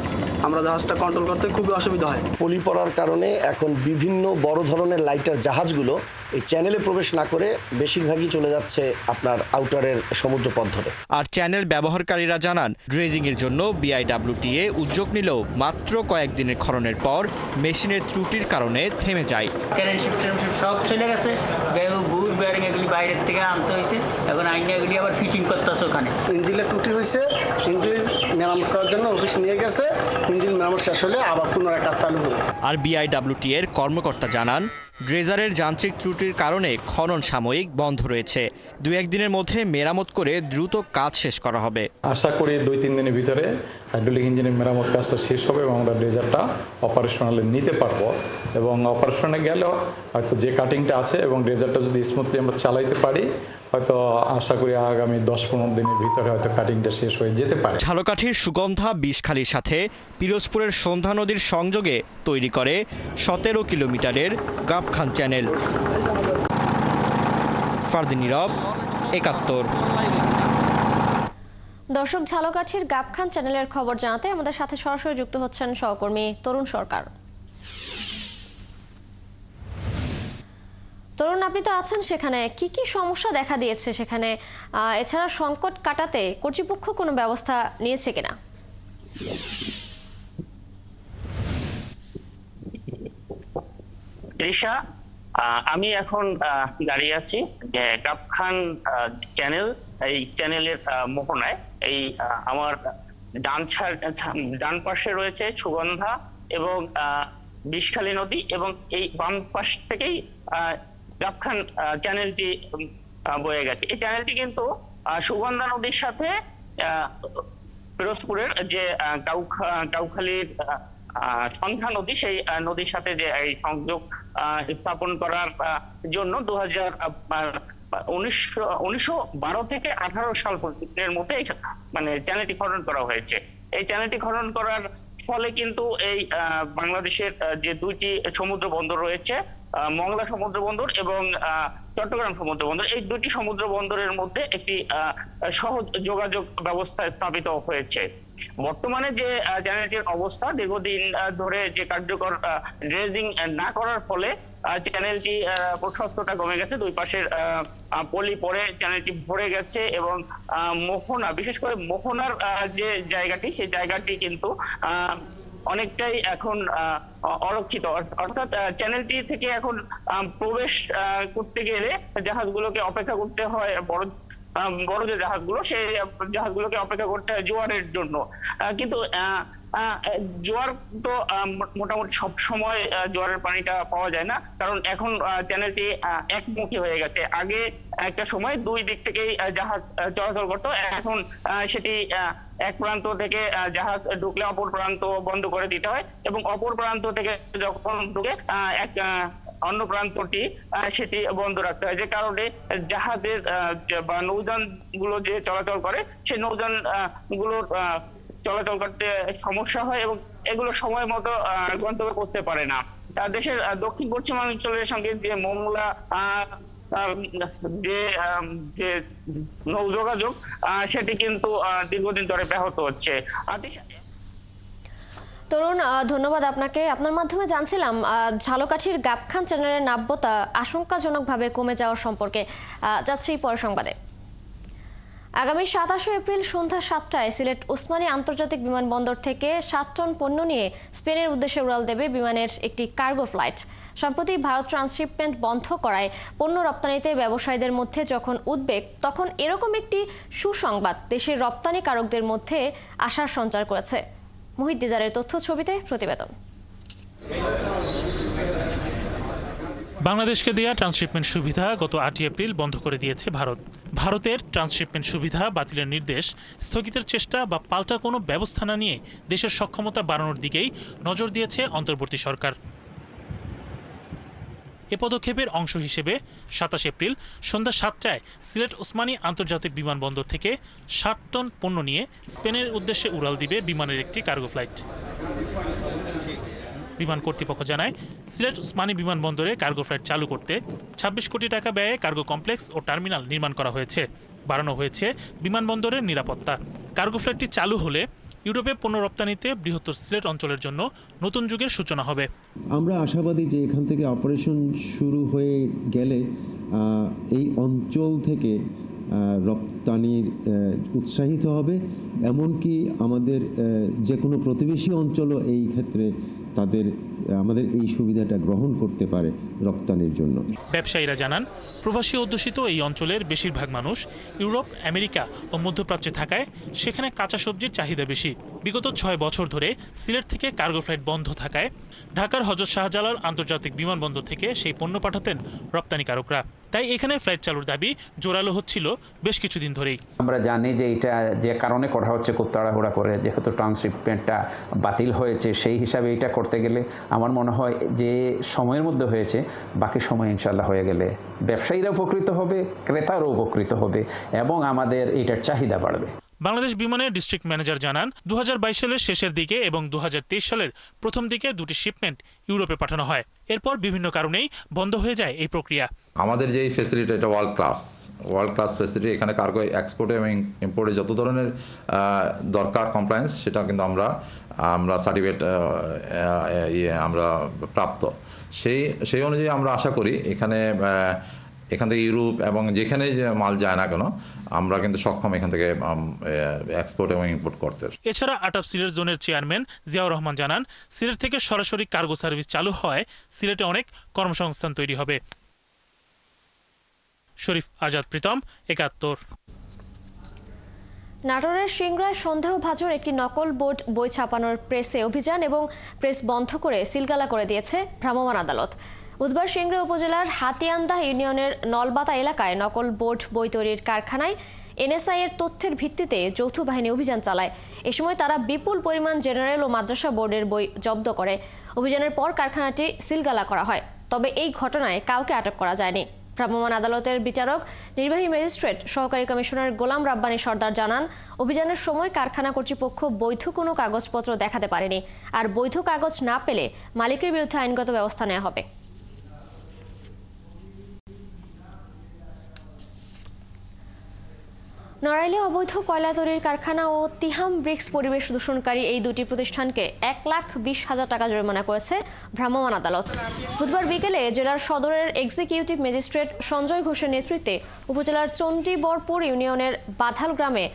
S23: আমরা জাহাজটা কন্ট্রোল করতে খুবই অসুবিধা হয়।
S24: পলি পড়ার কারণে এখন বিভিন্ন বড় ধরনের লাইটার জাহাজগুলো এই চ্যানেলে প্রবেশ না করে বেশিরভাগই চলে যাচ্ছে আপনার আউটারের সমুদ্র পথ ধরে।
S4: আর চ্যানেল ব্যবহারকারীরা জানান, ড্রেজিং এর জন্য বিআইডব্লিউটিএ উদ্যোগ নিলেও মাত্র কয়েকদিনের খননের পর মেশিনের ত্রুটির কারণে থেমে যায়।
S25: সব চলে গেছে, বুট বেয়ারিং এগুলি বাইরের থেকে আনতে হয়েছে, এখন আইনে এগুলি আবার ফিটিং করতেছে। ওখানে
S23: ইঞ্জিনের ত্রুটি হয়েছে, ইঞ্জিন মেরামত করার জন্য অফিস নিয়ে গেছে, ইঞ্জিন মেরামত শেষ হলে আবার পুনরায় কাজ চালু হবে।
S4: আর বিআইডব্লিউটি এর কর্মকর্তা জানান, ড্রেজারের যান্ত্রিক ত্রুটির কারণে খনন সাময়িক বন্ধ রয়েছে। 2-1 দিনের মধ্যে মেরামত করে দ্রুত কাজ শেষ করা হবে।
S26: আশা করি 2-3 দিনের ভিতরে হাইড্রোলিক ইঞ্জিনের মেরামত কাজটা শেষ হবে এবং আমরা ড্রেজারটা অপারেশনালে নিতে পারবো। এবং অপারেশনে গেলেও হয়তো যে কাটিংটা আছে এবং ড্রেজারটা যদি স্মুথলি আমরা চালাইতে পারি, হয়তো আশা করি আগামী 10-15 দিনের ভিতরে হয়তো কাটিংটা শেষ হয়ে যেতে পারে।
S4: ঝালকাঠির সুগন্ধা বিষখালীর সাথে পিরোজপুরের সন্ধ্যা নদীর সংযোগে তৈরি করে 17 কিলোমিটারের গাবখান চ্যানেল। ফারদিন নীরব, 71।
S1: দর্শক, ঝালকাঠির গাবখান চ্যানেলের খবর জানাতে আমাদের সাথে সরাসরি যুক্ত হচ্ছেন সহকর্মী তরুণ সরকার। তরুণ, আপনি তো আছেন সেখানে, কি কি সমস্যা দেখা দিয়েছে সেখানে? এছাড়া সংকট কাটাতে কর্তৃপক্ষ কোনো ব্যবস্থা নিয়েছে কিনা?
S27: তৃষা, আমি এখন দাঁড়িয়ে আছি যে গাবখান চ্যানেল, এই চ্যানেলের মোহনায়। এই আমার ডান পাশে রয়েছে সুগন্ধা এবং বিষখালী নদী, এবং এই বাম পাশ থেকেই গাবখান চ্যানেলটি বয়ে গেছে। এই চ্যানেলটি কিন্তু সুগন্ধা নদীর সাথে পিরোজপুরের যে কাউখালীর সন্ধ্যা নদী, সেই নদীর সাথে যে এই সংযোগ স্থাপন করার জন্য 1912 থেকে 18 সালের মধ্যে মানে চ্যানেলটি খনন করা হয়েছে। এই চ্যানেলটি খনন করার ফলে কিন্তু এই বাংলাদেশের যে 2টি সমুদ্র বন্দর রয়েছে, মংলা সমুদ্র বন্দর এবং চট্টগ্রাম সমুদ্র বন্দর, এই 2টি সমুদ্র বন্দরের মধ্যে একটি সহজ যোগাযোগ ব্যবস্থা স্থাপিত হয়েছে। বর্তমানে যে চ্যানেলটির অবস্থা, দীর্ঘদিন ধরে যে কার্যকর ড্রেজিং না করার ফলে চ্যানেলটি প্রশস্ততা কমে গেছে, দুই পাশের পলি পড়ে চ্যানেলটি ভরে গেছে এবং মোহনা, বিশেষ করে মোহনার যে জায়গাটি, সেই জায়গাটি কিন্তু অনেকটাই এখন অরক্ষিত। অর্থাৎ চ্যানেলটি থেকে এখন প্রবেশ করতে গেলে জাহাজগুলোকে অপেক্ষা করতে হয়, বড় যে জাহাজগুলো, সেই জাহাজগুলোকে অপেক্ষা করতে হয় জোয়ারের জন্য। কিন্তু জোয়ার তো মোটামুটি সব সময় জোয়ারের পানিটা পাওয়া যায় না, কারণ এখন চ্যানেলটি একমুখী হয়ে গেছে। আগে একটা সময় 2 দিক থেকেই জাহাজ চলাচল করতো, এখন সেটি এক প্রান্ত থেকে জাহাজ ঢুকলে অপর প্রান্ত বন্ধ করে দিতে হয়, এবং অপর প্রান্ত থেকে যখন ঢুকে অন্য প্রান্তটি সেটি বন্ধ রাখতে হয়, যে কারণে জাহাজের বা নৌযান গুলো যে চলাচল করে, সেই নৌযান গুলোর চলাচল করতে সমস্যা হয় এবং এগুলো সময় মতো গন্তব্যে পৌঁছতে পারে না। দেশের দক্ষিণ পশ্চিমাঞ্চলের সঙ্গে যে মংলা যে নৌ যোগাযোগ সেটি কিন্তু দীর্ঘদিন ধরে ব্যাহত হচ্ছে।
S1: তরুণ, ধন্যবাদ আপনাকে। আপনার মাধ্যমে জানছিলাম ঝালকাঠির গাবখান চ্যানেলের নাব্যতা আশঙ্কাজনকভাবে কমে যাওয়ার সম্পর্কে। যাচ্ছি পরের সংবাদে। আগামী 27 এপ্রিল সন্ধ্যা 7টায় সিলেট ওসমানী আন্তর্জাতিক বিমানবন্দর থেকে 7 টন পণ্য নিয়ে স্পেনের উদ্দেশ্যে উড়াল দেবে বিমানের একটি কার্গো ফ্লাইট। সম্প্রতি ভারত ট্রান্সশিপমেন্ট বন্ধ করায় পণ্য রপ্তানিতে ব্যবসায়ীদের মধ্যে যখন উদ্বেগ, তখন এরকম একটি সুসংবাদ দেশের রপ্তানিকারকদের মধ্যে আশার সঞ্চার করেছে। মোহিত দিদারের তথ্য ছবিতে প্রতিবেদন।
S2: বাংলাদেশকে দেয়া ট্রান্সশিপমেন্ট সুবিধা গত 8 এপ্রিল বন্ধ করে দিয়েছে ভারত। ভারতের ট্রান্সশিপমেন্ট সুবিধা বাতিলের নির্দেশ, স্থগিতের চেষ্টা বা পাল্টা কোনো ব্যবস্থা না নিয়ে দেশের সক্ষমতা বাড়ানোর দিকেই নজর দিয়েছে অন্তর্বর্তী সরকার। এ পদক্ষেপের অংশ হিসেবে 27 এপ্রিল সন্ধ্যা 7টায় সিলেট ওসমানী আন্তর্জাতিক বিমানবন্দর থেকে 7 টন পণ্য নিয়ে স্পেনের উদ্দেশ্যে উড়াল দিবে বিমানের একটি কার্গো ফ্লাইট। বিমান কর্তৃপক্ষ জানায়, সিলেট ওসমানী বিমানবন্দরে কার্গো ফ্লাইট চালু করতে 26 কোটি টাকা ব্যয়ে কার্গো কমপ্লেক্স ও টার্মিনাল নির্মাণ করা হয়েছে। বাড়ানো হয়েছে বিমানবন্দরের নিরাপত্তা। কার্গো ফ্লাইটটি চালু হলে ইউরোপে পণ্য রপ্তানিতে বৃহত্তর সিলেট অঞ্চলের জন্য নতুন যুগের সূচনা হবে।
S3: আমরা আশাবাদী যে এখান থেকে অপারেশন শুরু হয়ে গেলে এই অঞ্চল থেকে রপ্তানির উৎসাহিত হবে, এমনকি আমাদের যে কোনো প্রতিবেশী অঞ্চলও এই ক্ষেত্রে আমাদের এই সুবিধাটা গ্রহণ করতে পারে রপ্তানির জন্য।
S2: ব্যবসায়ীরা জানান, প্রবাসী অধ্যুষিত এই অঞ্চলের বেশিরভাগ মানুষ ইউরোপ, আমেরিকা ও মধ্যপ্রাচ্যে থাকায় সেখানে কাঁচা সবজির চাহিদা বেশি। বিগত 6 বছর ধরে সিলেট থেকে কার্গো ফ্লাইট বন্ধ থাকায় ঢাকার হযরত শাহজালাল আন্তর্জাতিক বিমানবন্দর থেকে সেই পণ্য পাঠাতেন রপ্তানিকারকরা। তাই এখানে ফ্লাইট চালুর দাবি জোরালো হচ্ছিল বেশ কিছুদিন ধরেই।
S5: আমরা জানি যে এটা যে কারণে করা হচ্ছে খুব তাড়াহুড়া করে, যেহেতু ট্রান্সশিপমেন্টটা বাতিল হয়েছে, সেই হিসাবে এটা করতে গেলে আমার মনে হয় যে সময়ের মধ্যে হয়েছে, বাকি সময় ইনশাল্লাহ হয়ে গেলে ব্যবসায়ীরা উপকৃত হবে, ক্রেতারও উপকৃত হবে এবং আমাদের এটার চাহিদা বাড়বে।
S2: বাংলাদেশ বিমানের ডিস্ট্রিক্ট ম্যানেজার জানান, 2022 সালের শেষের দিকে এবং 2023 সালের প্রথম দিকে 2টি শিপমেন্ট ইউরোপে পাঠানো হয়। এরপর বিভিন্ন কারণেই বন্ধ হয়ে যায় এই প্রক্রিয়া।
S6: আমাদের যে ফ্যাসিলিটি, এটা ওয়ার্ল্ড ক্লাস ফ্যাসিলিটি। এখানে কার্গো এক্সপোর্টে এবং ইম্পোর্টে যত ধরনের দরকার কমপ্লায়েন্স, সেটা কিন্তু আমরা সার্টিফিকেট আমরা প্রাপ্ত। সেই অনুযায়ী আমরা আশা করি এখান থেকে ইউরোপ এবং যেখানে যে মাল যায় না কেন, আমরা কিন্তু সক্ষম এখান থেকে এক্সপোর্ট এবং ইম্পোর্ট করতে।
S2: এছাড়া আট অফ সিলেট জোনের চেয়ারম্যান জিয়াউর রহমান জানান, সিলেট থেকে সরাসরি কার্গো সার্ভিস চালু হয় সিলেটে অনেক কর্মসংস্থান তৈরি হবে। শরীফ আজাদ প্রীতম, ৭১।
S1: নাটোরের সিংড়ায় সন্দেহভাজন একটি নকল বোর্ড বই ছাপানোর প্রেসে অভিযান এবং প্রেস বন্ধ করে সিলগালা করে দিয়েছে ভ্রাম্যমাণ আদালত। বুধবার সিংড়া উপজেলার হাতিয়ান্দা ইউনিয়নের নলবাতা এলাকায় নকল বোর্ড বই তৈরির কারখানায় এনএসআই এর তথ্যের ভিত্তিতে যৌথ বাহিনী অভিযান চালায়। এ সময় তারা বিপুল পরিমাণ জেনারেল ও মাদ্রাসা বোর্ডের বই জব্দ করে। অভিযানের পর কারখানাটি সিলগালা করা হয়। তবে এই ঘটনায় কাউকে আটক করা যায়নি। ভ্রাম্যমাণ আদালতের বিচারক নির্বাহী ম্যাজিস্ট্রেট সহকারী কমিশনার গোলাম রাব্বানী সর্দার জানান, অভিযানের সময় কারখানা কর্তৃপক্ষ বৈধ কোনো কাগজপত্র দেখাতে পারেনি। আর বৈধ কাগজ না পেলে মালিকের বিরুদ্ধে আইনগত ব্যবস্থা নেওয়া হবে। নড়াইলে অবৈধ কয়লা তৈরির কারখানা ও তিহাম ব্রিক্স পরিবেশ দূষণকারী এই দুটি প্রতিষ্ঠানকে ১,২০,০০০ টাকা জরিমানা করেছে ভ্রাম্যমাণ আদালত। বুধবার বিকেলে জেলার সদরের এক্সিকিউটিভ ম্যাজিস্ট্রেট সঞ্জয় ঘোষের নেতৃত্বে উপজেলার চণ্ডীবরপুর ইউনিয়নের বাধাল গ্রামে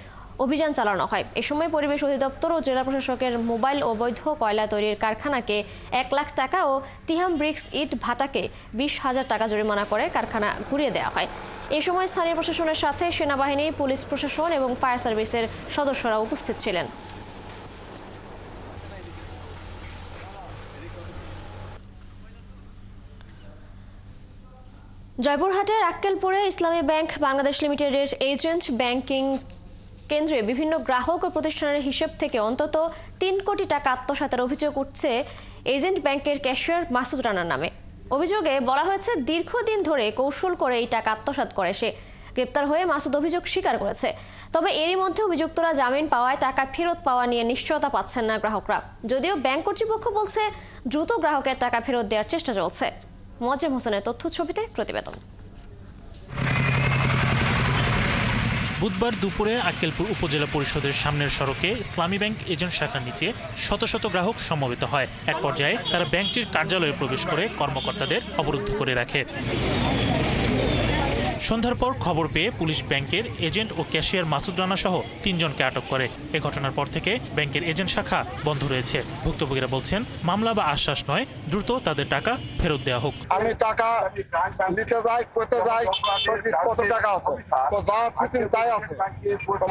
S1: অভিযান চালানো হয়। এ সময় পরিবেশ অধিদপ্তর ও জেলা প্রশাসকের মোবাইল অবৈধ কয়লা তৈরির কারখানাকে ১ লাখ টাকা ও তিহাম ব্রিক্স ইট ভাটাকে ২০,০০০ টাকা জরিমানা করে কারখানা ঘুরিয়ে দেওয়া হয়। এ সময় স্থানীয় প্রশাসনের সাথে সেনাবাহিনী, পুলিশ প্রশাসন এবং ফায়ার সার্ভিসের সদস্যরা উপস্থিত ছিলেন। জয়পুরহাটের আক্কেলপুরে ইসলামী ব্যাংক বাংলাদেশ লিমিটেডের এজেন্ট ব্যাংকিং কেন্দ্রে বিভিন্ন গ্রাহক ও প্রতিষ্ঠানের হিসেব থেকে অন্তত ৩ কোটি টাকা আত্মসাতের অভিযোগ উঠছে এজেন্ট ব্যাংকের ক্যাশিয়ার মাসুদ রানার নামে। অভিযোগে বলা হয়েছে, দীর্ঘদিন ধরে কৌশল করে এই টাকা আত্মসাৎ করে সে। গ্রেপ্তার হয়ে মাসুদ অভিযোগ স্বীকার করেছে। তবে এরই মধ্যে অভিযুক্তরা জামিন পাওয়ায় টাকা ফেরত পাওয়া নিয়ে নিশ্চয়তা পাচ্ছেন না গ্রাহকরা। যদিও ব্যাংক কর্তৃপক্ষ বলছে দ্রুত গ্রাহকের টাকা ফেরত দেওয়ার চেষ্টা চলছে। মোয়াজ্জেম হোসেনের তথ্য ছবিতে প্রতিবেদন।
S2: বুধবার দুপুরে আক্কেলপুর উপজেলা পরিষদের সামনের সড়কে ইসলামী ব্যাংক এজেন্ট শাখার নিচে শত শত গ্রাহক সমবেত হয়। এক পর্যায়ে তারা ব্যাংকটির কার্যালয়ে প্রবেশ করে কর্মকর্তাদের অবরুদ্ধ করে রাখে। সন্ধ্যার পর খবর পেয়ে পুলিশ ব্যাংকের এজেন্ট ও ক্যাশিয়ার মাসুদ রানা সহ 3 জনকে আটক করে। এ ঘটনার পর থেকে ব্যাংকের এজেন্ট শাখা বন্ধ রয়েছে। ভুক্তভোগীরা বলছেন, মামলা বা আশ্বাস নয়, দ্রুত তাদের টাকা ফেরত দেওয়া হোক।
S7: আমি টাকা দিতে যাই, করতে যাই, কত টাকা আছে তো যা আছে তাই আছে,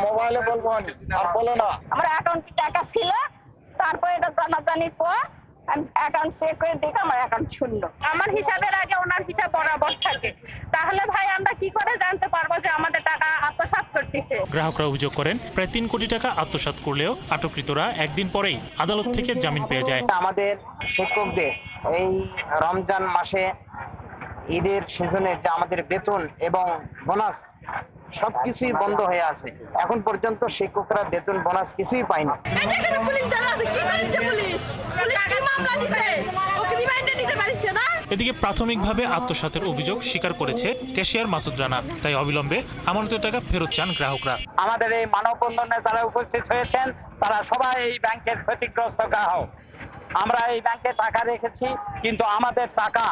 S7: মোবাইলে বলবো আর বলে না।
S8: আমার অ্যাকাউন্টে টাকা ছিল, তারপরে এটা জানাজানির পর আমি অ্যাকাউন্ট চেক করে দেখি আমার অ্যাকাউন্ট শূন্য। আমার হিসাবের আগে ওনার হিসাব বরাবর থাকে, তাহলে ভাই আমরা কি করে জানতে পারবো যে আমাদের টাকা আত্মসাৎ করতেছে?
S2: গ্রাহকরা অভিযোগ করেন, প্রায় 3 কোটি টাকা আত্মসাৎ করলেও আটককৃতরা একদিন পরেই আদালত থেকে জামিন পেয়ে যায়।
S9: আমাদের শিক্ষকদের এই রমজান মাসে ঈদের সিজনে যে আমাদের বেতন এবং বোনাস সবকিছুই বন্ধ হয়ে আছে। এখন পর্যন্ত শিক্ষকরা বেতন বোনাস কিছুই পায়নি।
S2: এদিকে প্রাথমিকভাবে আত্মসাতের অভিযোগ স্বীকার করেছে ক্যাশিয়ার মাসুদ রানা। তাই অবিলম্বে আমানতের টাকা ফেরত চান গ্রাহকরা।
S9: আমাদের এই মানববন্ধনে যারা উপস্থিত হয়েছেন তারা সবাই এই ব্যাংকের ক্ষতিগ্রস্ত গ্রাহক। আমরা এই ব্যাংকে টাকা রেখেছি, কিন্তু আমাদের টাকা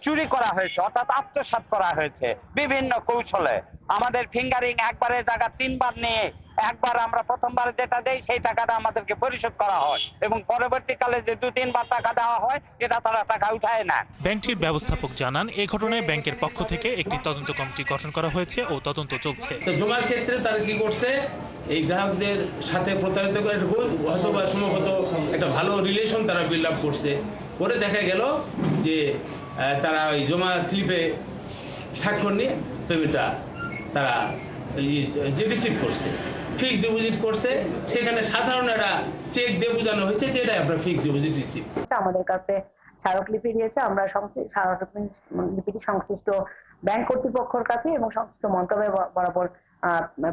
S9: চুরি করা হয়েছে, অর্থাৎ আত্মসাৎ করা হয়েছে বিভিন্ন কৌশলে। আমাদের ফিঙ্গারিং একবারের জায়গা 3 বার নিয়ে একবার আমরা প্রথমবার যেটা দেই সেই টাকাটা আমাদেরকে পরিশোধ করা হয় এবং পরবর্তীকালে যে 2-3 বার টাকা দেওয়া হয় এটা তারা টাকা উঠায় না।
S2: ব্যাংকটির ব্যবস্থাপক জানান, এই ঘটনায় ব্যাংকের পক্ষ থেকে একটি তদন্ত কমিটি গঠন করা হয়েছে ও তদন্ত চলছে।
S10: জমার ক্ষেত্রে তারা কি করছে, এই গ্রাহকদের সাথে প্রতারিত করে হয়তো বা সম্ভবত একটা ভালো রিলেশন তারা বিল্ড আপ করছে। পরে দেখা গেল যে তারা ওই জমা স্লিপে স্বাক্ষর নিয়ে পেমেন্টটা তারা রিসিভ করছে, ফিক্সড ডিপোজিট করছে। সেখানে সাধারণ একটা চেক দিয়ে বোঝানো হয়েছে যে এটা আপনার ফিক্সড ডিপোজিট রিসিভ।
S8: আমাদের কাছে স্মারকলিপি দিয়েছে, আমরা স্মারকলিপিটি সংশ্লিষ্ট ব্যাংক কর্তৃপক্ষের কাছে এবং সংশ্লিষ্ট মন্ত্রণালয় বরাবর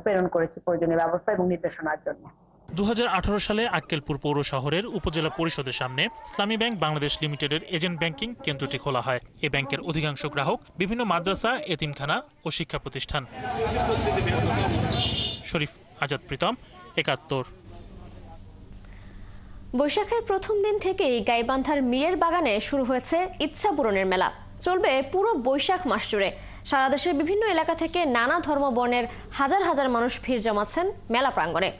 S8: প্রেরণ করেছে প্রয়োজনীয় ব্যবস্থা এবং নির্দেশনার জন্য।
S2: 2018 সালে আক্কেলপুর পৌর শহরের উপজেলা পরিষদের সামনে ইসলামী ব্যাংক বাংলাদেশ লিমিটেডের এজেন্ট ব্যাংকিং কেন্দ্রটি খোলা হয়। এই ব্যাংকের অধিকাংশ গ্রাহক বিভিন্ন মাদ্রাসা, এতিমখানা ও শিক্ষা প্রতিষ্ঠান। শরীফ আজাদ প্রীতম, 71।
S1: বৈশাখের প্রথম দিন থেকেই গাইবান্ধার মীরের বাগানে শুরু হয়েছে ইচ্ছা পূরণের মেলা। চলবে পুরো বৈশাখ মাস জুড়ে। সারা দেশের বিভিন্ন এলাকা থেকে নানা ধর্ম বর্ণের হাজার হাজার মানুষ ভিড় জমাচ্ছেন মেলা প্রাঙ্গণে।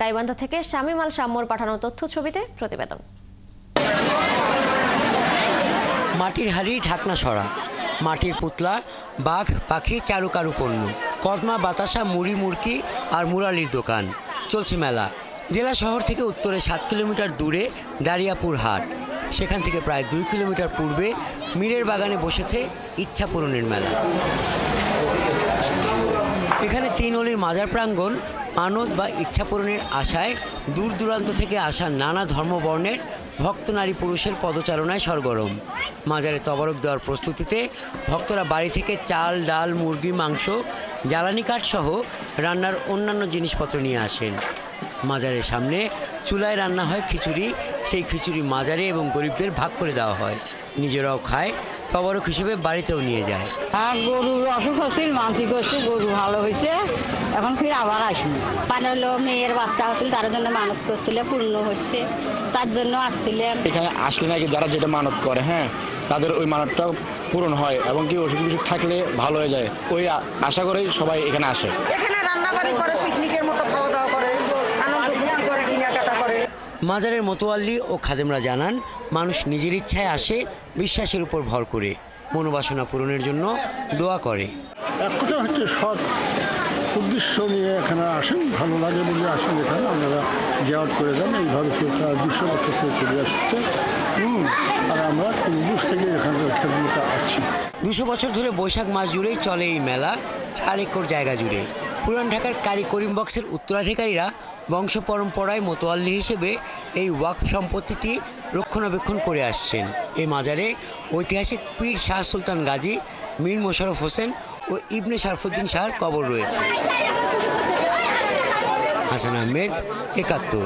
S1: গাইবান্ধা থেকে শামীম আল শাম্মুর পাঠানো তথ্য ছবিতে প্রতিবেদন।
S11: মাটির হাড়ি, ঢাকনা সরা, মাটির পুতলা, বাঘ, পাখি, চারুকারু পণ্য, কদমা, বাতাসা, মুড়ি, মুরকি আর মুরালির দোকান। চলছে মেলা। জেলা শহর থেকে উত্তরে 7 কিলোমিটার দূরে দারিয়াপুর হাট। সেখান থেকে প্রায় 2 কিলোমিটার পূর্বে মীরের বাগানে বসেছে ইচ্ছা পূরণের মেলা। এখানে 3 অলির মাজার প্রাঙ্গণ মানত বা ইচ্ছা পূরণের আশায় দূর দূরান্ত থেকে আসা নানা ধর্মবর্ণের ভক্ত নারী পুরুষের পদচারণায় সরগরম। মাজারে তবারক দেওয়ার প্রস্তুতিতে ভক্তরা বাড়ি থেকে চাল, ডাল, মুরগি, মাংস, জ্বালানি কাঠ সহ রান্নার অন্যান্য জিনিসপত্র নিয়ে আসেন। মাজারের সামনে চুলায় রান্না হয় খিচুড়ি। সেই খিচুড়ি মাজারে এবং গরিবদের ভাগ করে দেওয়া হয়। নিজেরাও খায়, তবারক হিসেবে বাড়িতেও নিয়ে যায়।
S8: গরুর অসুখ হচ্ছিল, মানসিক হচ্ছে, গরু ভালো হয়েছে, এখন ফির আবার আসুন। পানি হলো মেয়ের বাচ্চা হচ্ছিল, তার জন্য মানত করছিল, পূর্ণ হচ্ছে, তার জন্য আসছিলাম।
S12: এখানে আসলে নাকি যারা যেটা মানত করে, হ্যাঁ, তাদের ওই মানতটা পূরণ হয় এবং কি অসুখ বিসুখ থাকলে ভালো হয়ে যায়। ওই আশা করেই সবাই এখানে আসে।
S8: এখানে রান্নাবাড়ি করে, পিকনিকের মতো খাওয়া দাওয়া করে, আনন্দ ফুর্তি করে, কেনাকাটা করে।
S11: মাজারের মোতোয়াল্লি ও খাদেমরা জানান, মানুষ নিজের ইচ্ছায় আসে, বিশ্বাসের উপর ভর করে, মনোবাসনা পূরণের জন্য দোয়া করে।
S13: এক কথা হচ্ছে সৎ উদ্দেশ্য নিয়ে এখানে আসেন, ভালো লাগে বলে আসেন। এখানে আপনারা জিয়ারত করে যান। এইভাবে 200 বছর থেকে চলে আসছে। আর আমরা পূর্বপুরুষ থেকে এখানে খেদমতে আসছি।
S11: 200 বছর ধরে বৈশাখ মাস জুড়েই চলে এই মেলা, 4 একর জায়গা জুড়ে। পুরান ঢাকার কারি করিম বক্সের উত্তরাধিকারীরা বংশ পরম্পরায় মোতোয়াল্লি হিসেবে এই ওয়াকফ সম্পত্তিটি রক্ষণাবেক্ষণ করে আসছেন। এই মাজারে ঐতিহাসিক পীর শাহ সুলতান গাজী, মীর মোশাররফ হোসেন ও ইবনে শারফুদ্দিন শাহর কবর রয়েছে। হাসান আহমেদ, 71।